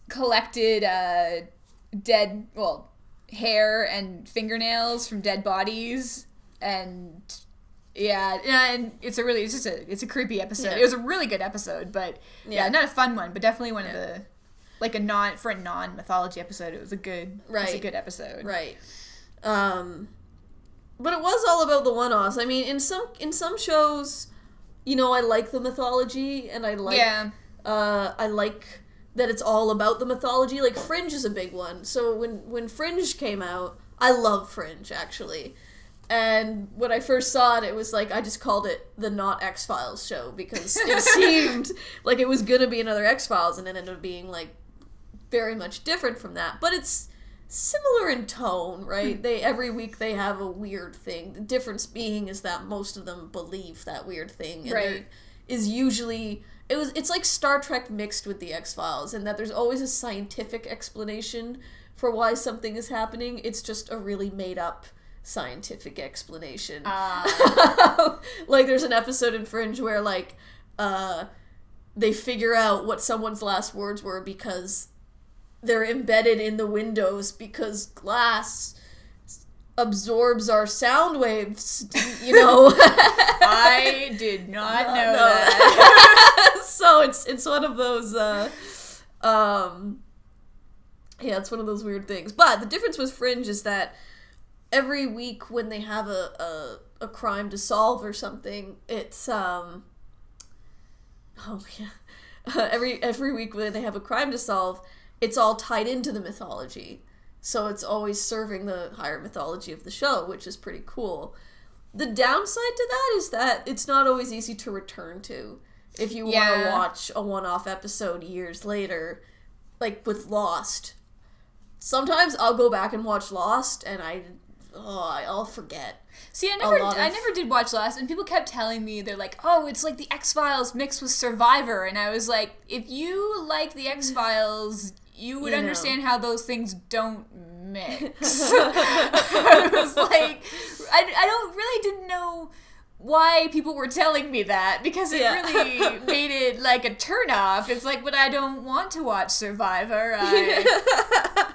collected dead, hair and fingernails from dead bodies, and and it's a creepy episode. Yeah. It was a really good episode, but not a fun one, but definitely one of the, like, for a non-mythology episode, it was a good episode. Right. But it was all about the one-offs. I mean, in some shows, you know, I like the mythology, and I like I like that it's all about the mythology. Like, Fringe is a big one. So when Fringe came out, I love Fringe, actually. And when I first saw it, it was like, I just called it the not X-Files show, because it seemed like it was gonna be another X-Files, and it ended up being, like, very much different from that. But it's similar in tone, right? Every week they have a weird thing. The difference being is that most of them believe that weird thing. And there is usually... It's like Star Trek mixed with the X-Files, in that there's always a scientific explanation for why something is happening. It's just a really made-up scientific explanation. Like, there's an episode in Fringe where, like, they figure out what someone's last words were because they're embedded in the windows, because glass absorbs our sound waves, you know. I did not know that. So it's one of those it's one of those weird things. But the difference with Fringe is that every week when they have a crime to solve or something, it's every week when they have a crime to solve, it's all tied into the mythology. So it's always serving the higher mythology of the show, which is pretty cool. The downside to that is that it's not always easy to return to. If you want to watch a one-off episode years later, like with Lost. Sometimes I'll go back and watch Lost, and I'll forget. See, I never did watch Lost, and people kept telling me, they're like, oh, it's like the X-Files mixed with Survivor, and I was like, if you like the X-Files, you would understand how those things don't mix. I was like, I didn't know why people were telling me that, because it really made it like a turnoff. It's like, but I don't want to watch Survivor.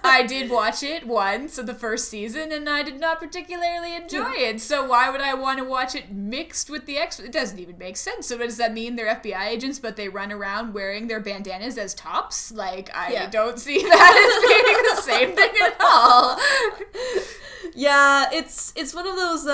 I did watch it once of the first season, and I did not particularly enjoy it. So why would I want to watch it mixed with the X? It doesn't even make sense. So does that mean they're FBI agents, but they run around wearing their bandanas as tops? Like, I don't see that as being the same thing at all. Yeah, it's one of those,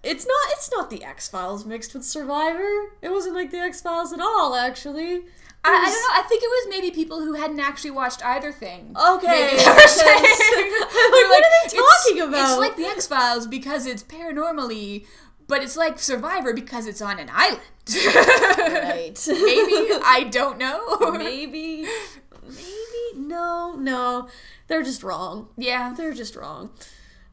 It's not the X-Files mixed with Survivor. It wasn't like the X-Files at all, actually. I don't know. I think it was maybe people who hadn't actually watched either thing. Okay. Maybe they were saying, what are they talking about? It's like the X-Files because it's paranormally, but it's like Survivor because it's on an island. Right. Maybe. I don't know. Maybe. No. They're just wrong. Yeah. They're just wrong.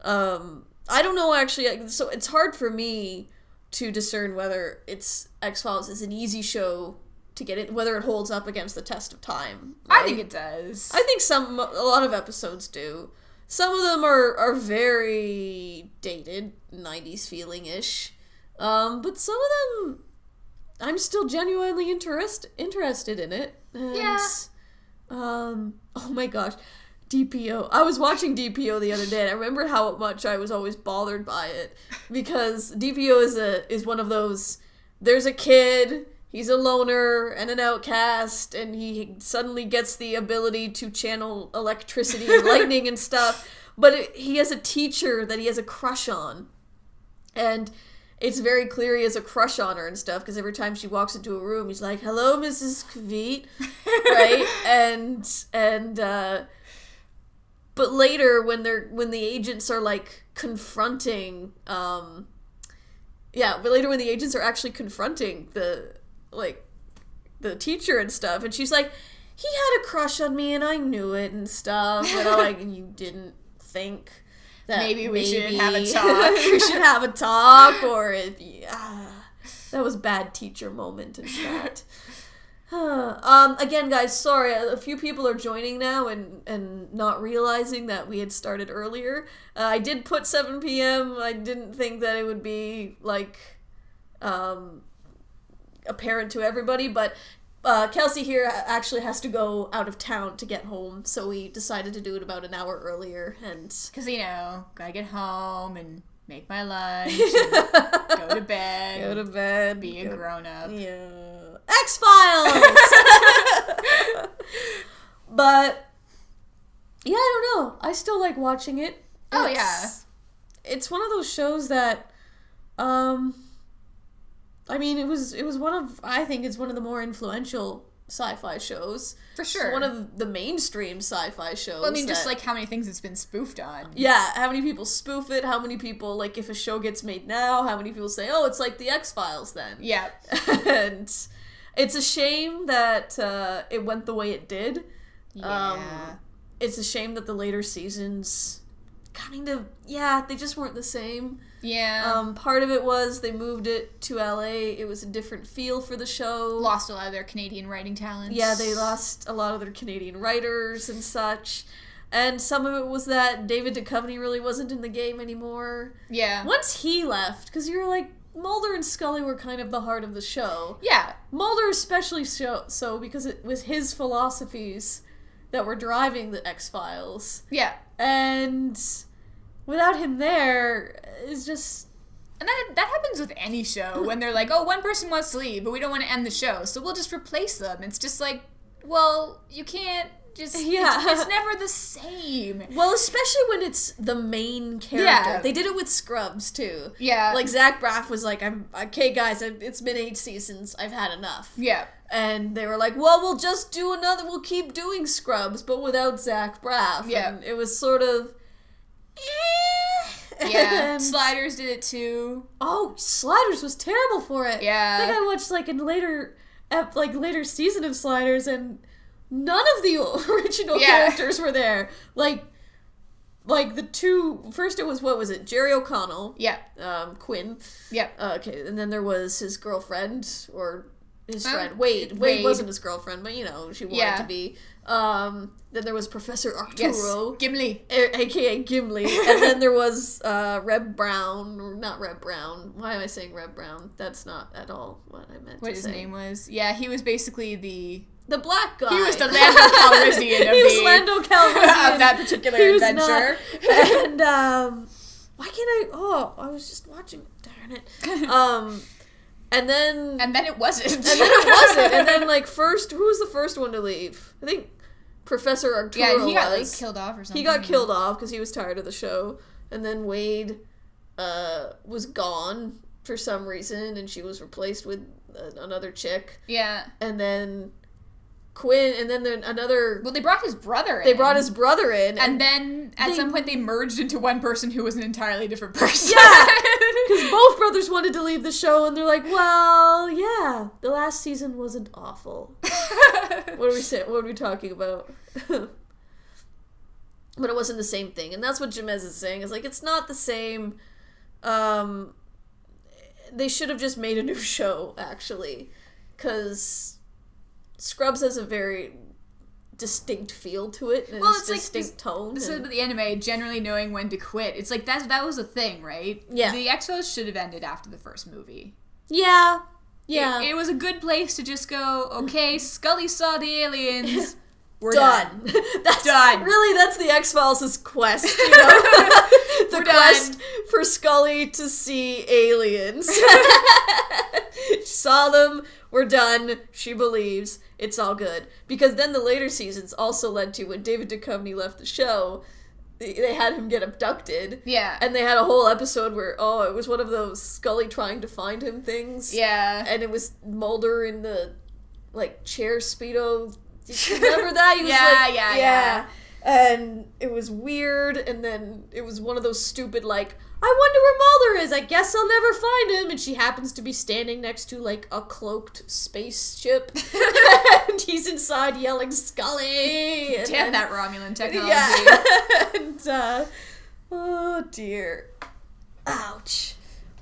I don't know, actually. So it's hard for me to discern whether X-Files is an easy show to get it, whether it holds up against the test of time. Right? I think it does. I think a lot of episodes do. Some of them are very dated, 90s feeling-ish. But some of them I'm still genuinely interested in it. And, oh my gosh. DPO. I was watching DPO the other day, and I remember how much I was always bothered by it, because DPO is one of those, there's a kid, he's a loner and an outcast, and he suddenly gets the ability to channel electricity and lightning and stuff, but he has a teacher that he has a crush on, and it's very clear he has a crush on her and stuff, because every time she walks into a room, he's like, "Hello, Mrs. Kvit," right? But later, when the agents are like confronting, but later when the agents are actually confronting the teacher and stuff, and she's like, "He had a crush on me, and I knew it and stuff," and I'm like, "And you didn't think that maybe we should have a talk? We should have a talk, or if that was bad teacher moment in that." Again, guys, sorry, a few people are joining now and not realizing that we had started earlier. I did put 7 p.m. I didn't think that it would be, apparent to everybody, but Kelsey here actually has to go out of town to get home, so we decided to do it about an hour earlier, and... Because, gotta get home and make my lunch, and go to bed. Be a grown-up. Yeah. X-Files! But, yeah, I don't know. I still like watching it. It's one of those shows that, I mean, I think it's one of the more influential sci-fi shows. For sure. It's one of the mainstream sci-fi shows. Well, I mean, just how many things it's been spoofed on. Yeah, how many people spoof it, how many people, if a show gets made now, how many people say, "Oh, it's like the X-Files then." Yeah. And it's a shame that it went the way it did. Yeah. It's a shame that the later seasons they just weren't the same. Yeah. Part of it was they moved it to LA. It was a different feel for the show. Lost a lot of their Canadian writing talents. Yeah, they lost a lot of their Canadian writers and such. And some of it was that David Duchovny really wasn't in the game anymore. Yeah. Once he left, because you're like, Mulder and Scully were kind of the heart of the show. Yeah. Mulder especially so because it was his philosophies that were driving the X-Files. Yeah. And without him there, it's just... And that happens with any show, when they're like, "Oh, one person wants to leave, but we don't want to end the show, so we'll just replace them." It's just like, well, you can't just... Yeah. It's never the same. Well, especially when it's the main character. Yeah. They did it with Scrubs, too. Yeah. Zach Braff was like, "Okay, guys, it's been 8 seasons. I've had enough." Yeah. And they were like, "Well, we'll just do we'll keep doing Scrubs, but without Zach Braff." Yeah. And it was sort of... Yeah. Sliders did it, too. Oh, Sliders was terrible for it. Yeah. I think I watched, later season of Sliders, and none of the original characters were there. The two... First it was, what was it? Jerry O'Connell. Yeah. Quinn. Yeah. Okay, and then there was his girlfriend, or his friend. Wade. Wade wasn't his girlfriend, but, she wanted to be. Then there was Professor Arturo. Yes. Gimli. A.k.a. Gimli. And then there was Reb Brown. Or not Reb Brown. Why am I saying Reb Brown? That's not at all what I meant to say. What his name was. Yeah, he was basically the black guy. He was the Lando Calrissian of He was Lando Calrissian. of that particular adventure. And, why can't I... Oh, I was just watching... Darn it. And then it wasn't. And then, first... Who was the first one to leave? I think Professor Arturo Yeah, he got, was. killed off or something. He got killed off because he was tired of the show. And then Wade was gone for some reason, and she was replaced with another chick. Yeah. And then Quinn, and then another... Well, they brought his brother in. They brought his brother in. And then, at some point, they merged into one person who was an entirely different person. Yeah! Because both brothers wanted to leave the show, and they're like, "Well, yeah, the last season wasn't awful." What are we saying? What are we talking about? But it wasn't the same thing, and that's what Ja-Mez is saying. It's like, it's not the same. They should have just made a new show, actually, because Scrubs has a very distinct feel to it, and it's distinct tone. This is about the anime generally knowing when to quit. It's like that was a thing, right? Yeah. The X-Files should have ended after the first movie. Yeah. Yeah. It was a good place to just go, okay, Scully saw the aliens. We're done. That's done. Really, that's the X-Files' quest, you know? The quest for Scully to see aliens. She saw them, we're done, she believes, it's all good. Because then the later seasons also led to, when David Duchovny left the show, they had him get abducted. Yeah. And they had a whole episode where, it was one of those Scully trying to find him things. Yeah. And it was Mulder in the, chair Speedo. Do you remember that? He was yeah. And it was weird, and then it was one of those stupid, I wonder where Mulder is, I guess I'll never find him, and she happens to be standing next to, a cloaked spaceship, and he's inside yelling, Scully! Damn that Romulan technology. Yeah. And, oh dear. Ouch.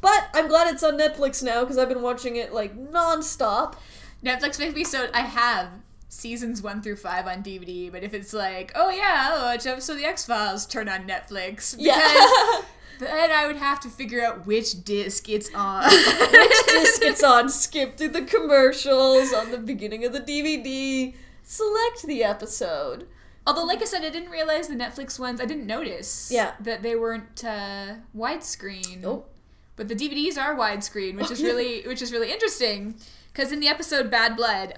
But I'm glad it's on Netflix now, because I've been watching it, non-stop. Netflix makes me so... I have seasons 1 through 5 on DVD, but if it's I'll watch episode of The X-Files, turn on Netflix. Because then I would have to figure out which disc it's on. Which disc it's on, skip through the commercials on the beginning of the DVD, select the episode. Although, like I said, I didn't realize the Netflix ones, I didn't notice that they weren't widescreen. Nope. But the DVDs are widescreen, which is really interesting. Because in the episode Bad Blood,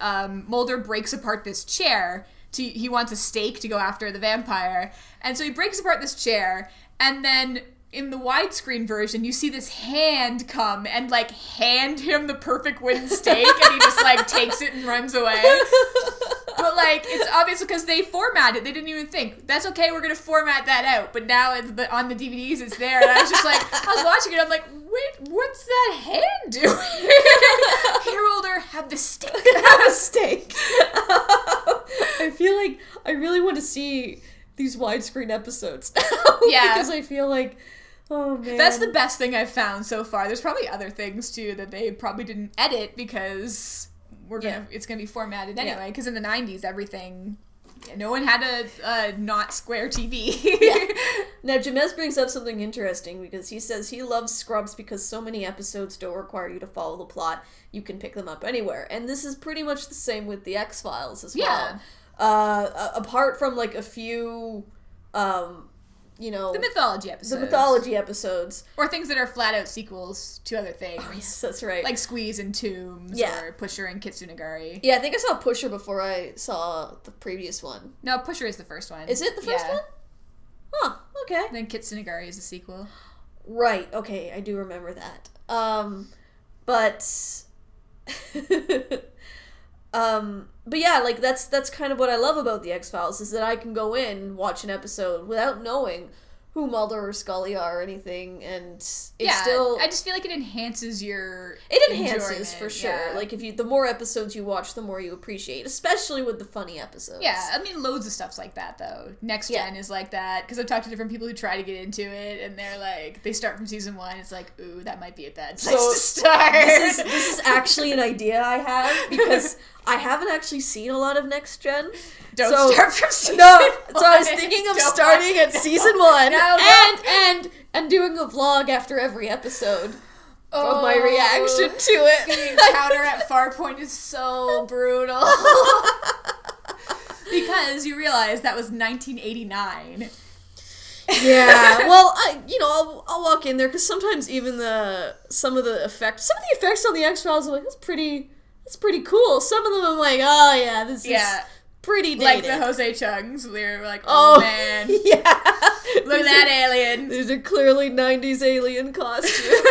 Mulder breaks apart this chair. He wants a stake to go after the vampire. And so he breaks apart this chair. And then in the widescreen version, you see this hand come and, hand him the perfect wooden stake. And he just, takes it and runs away. But, it's obvious because they formatted it. They didn't even think, that's okay, we're going to format that out. But now on the DVDs, it's there. And I was just I was watching it, I'm like, wait, what's that hand doing? Here, have the stake. Have a stake. I feel like I really want to see these widescreen episodes now. Yeah. Because I feel like, oh man. That's the best thing I've found so far. There's probably other things, too, that they probably didn't edit because it's going to be formatted anyway. Because in the 90s, everything... no one had a not square TV. Now, Ja-Mez brings up something interesting because he says he loves Scrubs because so many episodes don't require you to follow the plot. You can pick them up anywhere. And this is pretty much the same with the X-Files as well. Apart from, a few, the mythology episodes. The mythology episodes. Or things that are flat-out sequels to other things. Oh, yes, that's right. Like Squeeze and Tombs or Pusher and Kitsunagari. Yeah, I think I saw Pusher before I saw the previous one. No, Pusher is the first one. Is it the first one? Huh, okay. Then Kitsunagari is the sequel. Right, okay, I do remember that. But yeah, that's kind of what I love about the X-Files, is that I can go in, watch an episode without knowing who Mulder or Scully are or anything, and it's still... I just feel like it enhances your enhances, for sure. Yeah. The more episodes you watch, the more you appreciate, especially with the funny episodes. Yeah, I mean, loads of stuff's like that, though. Next Gen is like that, because I've talked to different people who try to get into it, and they're they start from season 1, it's ooh, that might be a bad place to start. This is actually an idea I have, because I haven't actually seen a lot of Next Gen. Don't start from season 1. No, so I was thinking of starting at season 1 and doing a vlog after every episode of my reaction to it. The encounter at Farpoint is so brutal. Because you realize that was 1989. Yeah, well, I'll walk in there, because sometimes even some of the effects on the X-Files are that's pretty cool. Some of them I'm oh yeah, this is pretty dated. Like the Jose Chung's, they're oh man. Yeah. Look at that alien. These are clearly 90s alien costumes.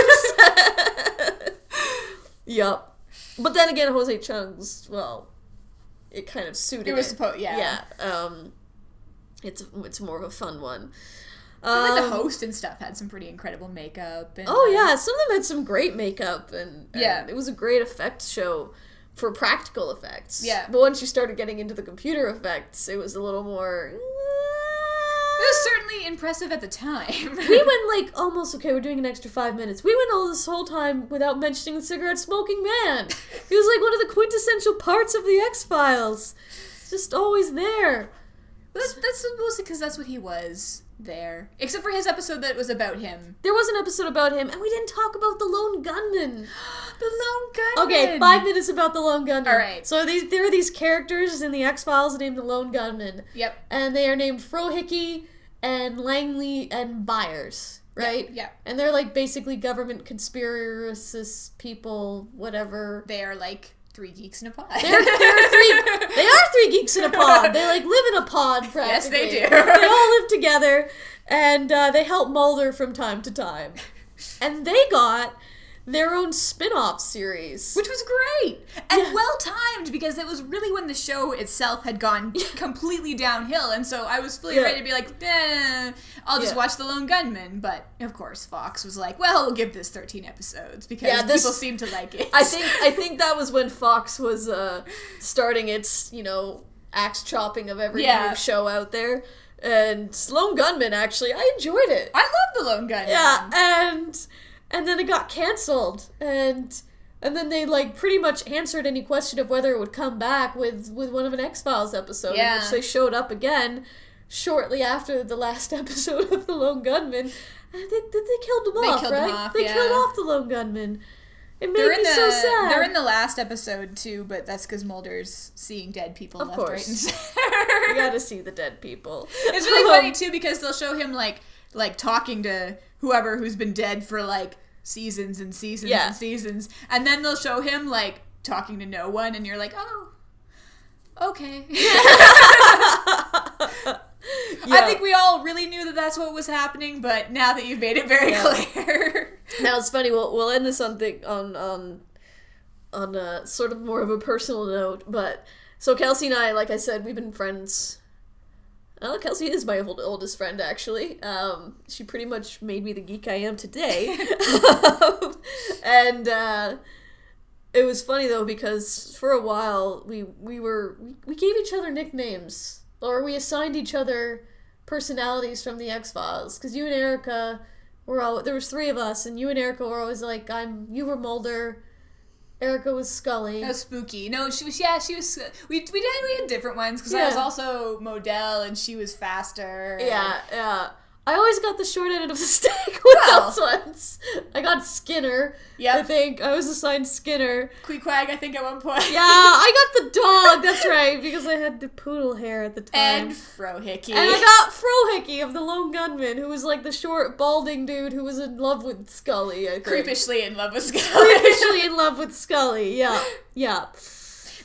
Yup. But then again, Jose Chung's, it kind of suited it. It was supposed, Yeah. It's more of a fun one. The host and stuff had some pretty incredible makeup. And, yeah, some of them had some great makeup, and it was a great effects show for practical effects. Yeah. But once you started getting into the computer effects, it was a little more... It was certainly impressive at the time. We went almost, we're doing an extra 5 minutes. We went all this whole time without mentioning the cigarette smoking man. He was one of the quintessential parts of the X-Files. It's just always there. That's mostly because that's what he was there. Except for his episode that was about him. There was an episode about him, and we didn't talk about the lone gunman. The lone gunman! Okay, 5 minutes about the lone gunman. Alright. So there are these characters in the X-Files named the lone gunman. Yep. And they are named Frohickey and Langley and Byers, right? Yeah. And they're like basically government conspiracist people, whatever. They are like 3 geeks in a pod. They are three geeks in a pod. They like live in a pod practically. Yes, they do. They all live together, and they help Mulder from time to time. And they got their own spin-off series. Which was great! And well-timed, because it was really when the show itself had gone completely downhill, and so I was fully ready to be like, I'll just watch The Lone Gunman. But, of course, Fox was like, well, we'll give this 13 episodes, because people seem to like it. I think that was when Fox was starting its, axe chopping of every new show out there. And Lone Gunman, actually, I enjoyed it. I love The Lone Gunman. Yeah, and then it got canceled, and then they like pretty much answered any question of whether it would come back with one of an X-Files episode, in which they showed up again shortly after the last episode of The Lone Gunman, and they killed them off, right? They killed off The Lone Gunman. It made me so sad. They're in the last episode too, but that's because Mulder's seeing dead people left, right, and center. You gotta see the dead people. It's really funny too, because they'll show him like talking to whoever who's been dead for like seasons and seasons and seasons, and then they'll show him like talking to no one, and you're like, oh, okay. I think we all really knew that that's what was happening, but now that you've made it very clear. Now it's funny. We'll end this on sort of more of a personal note, but so Kelsey and I, like I said, we've been friends. Kelsey is my oldest friend, actually. She pretty much made me the geek I am today. And it was funny, though, because for a while, we gave each other nicknames, or we assigned each other personalities from the X-Files, because you and Erica there was 3 of us, and you and Erica were always like, you were Mulder, Erica was Scully. That was spooky. No, she was, we had different ones, because I was also Modell, and she was faster. Yeah. I always got the short end of the stick with those ones. I got Skinner. Yeah. I think. I was assigned Skinner. Queequeg, I think, at one point. Yeah, I got the dog, that's right, because I had the poodle hair at the time. And Frohickey. And I got Frohickey of the Lone Gunman, who was like the short, balding dude who was in love with Scully, I think. Creepishly in love with Scully. Creepishly in love with Scully, yeah.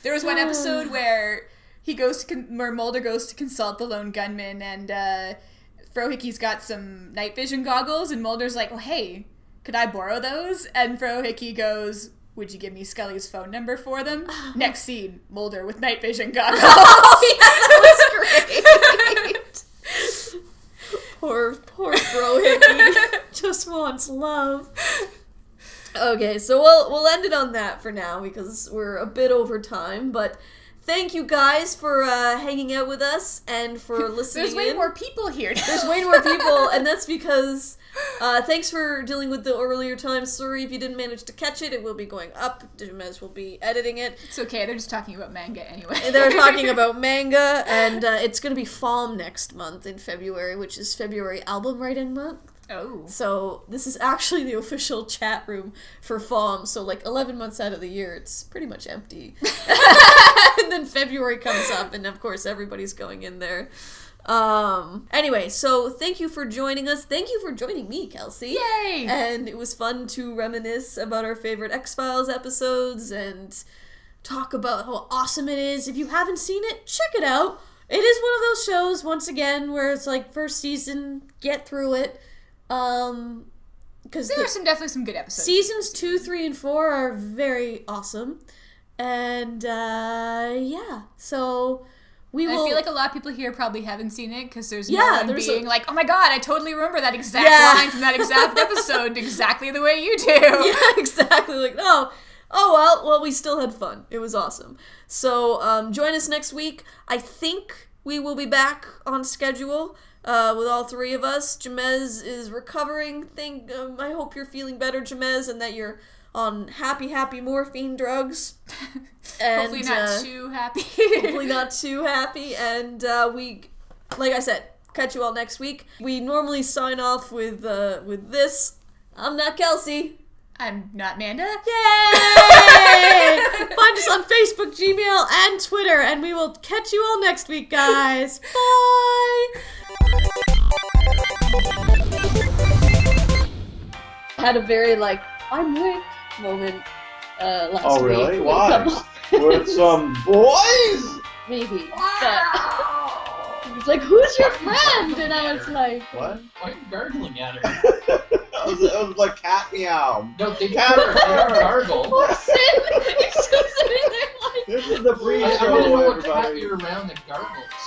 There was one episode where where Mulder goes to consult the Lone Gunman, and Frohickey's got some night vision goggles, and Mulder's like, oh, hey, could I borrow those? And Frohickey goes, would you give me Scully's phone number for them? Next scene, Mulder with night vision goggles. Oh, yeah, that was great. Poor Frohickey just wants love. Okay, so we'll end it on that for now, because we're a bit over time, but thank you guys for hanging out with us and for listening. There's way more people here now. There's way more people, and that's because thanks for dealing with the earlier time. Sorry if you didn't manage to catch it. It will be going up. Ja-Mez will be editing it. It's okay. They're just talking about manga anyway. They're talking about manga, and it's going to be FALM next month in February, which is February Album Writing Month. Oh. So this is actually the official chat room for FALM, so like 11 months out of the year, it's pretty much empty. And then February comes up, and of course everybody's going in there. Anyway, so thank you for joining us. Thank you for joining me, Kelsey. Yay! And it was fun to reminisce about our favorite X-Files episodes and talk about how awesome it is. If you haven't seen it, check it out. It is one of those shows, once again, where it's like first season, get through it. Because there are definitely some good episodes. Seasons 2, 3, and 4 are very awesome. And, so we will... I feel like a lot of people here probably haven't seen it, because there's no one being like, oh my god, I totally remember that exact line from that exact episode exactly the way you do. Yeah, exactly. Like, oh, well, we still had fun. It was awesome. So, join us next week. I think we will be back on schedule with all 3 of us. Ja-Mez is recovering. I hope you're feeling better, Ja-Mez, and that you're on happy morphine drugs. And, hopefully not too happy. Hopefully not too happy. And we like I said, catch you all next week. We normally sign off with this. I'm not Kelsey. I'm not Manda. Yay! Find us on Facebook, Gmail, and Twitter, and we will catch you all next week, guys. Bye! Had a very, I'm Rick moment last week. Oh, really? Why? With some boys? Maybe. But it's like, who's your friend? And I was like... What? Why are you gargling at her? It was like cat meow. No, they gargle. What's it? It's just sitting there like... This is the I pre-show, don't know what everybody. cat you're around that gargles.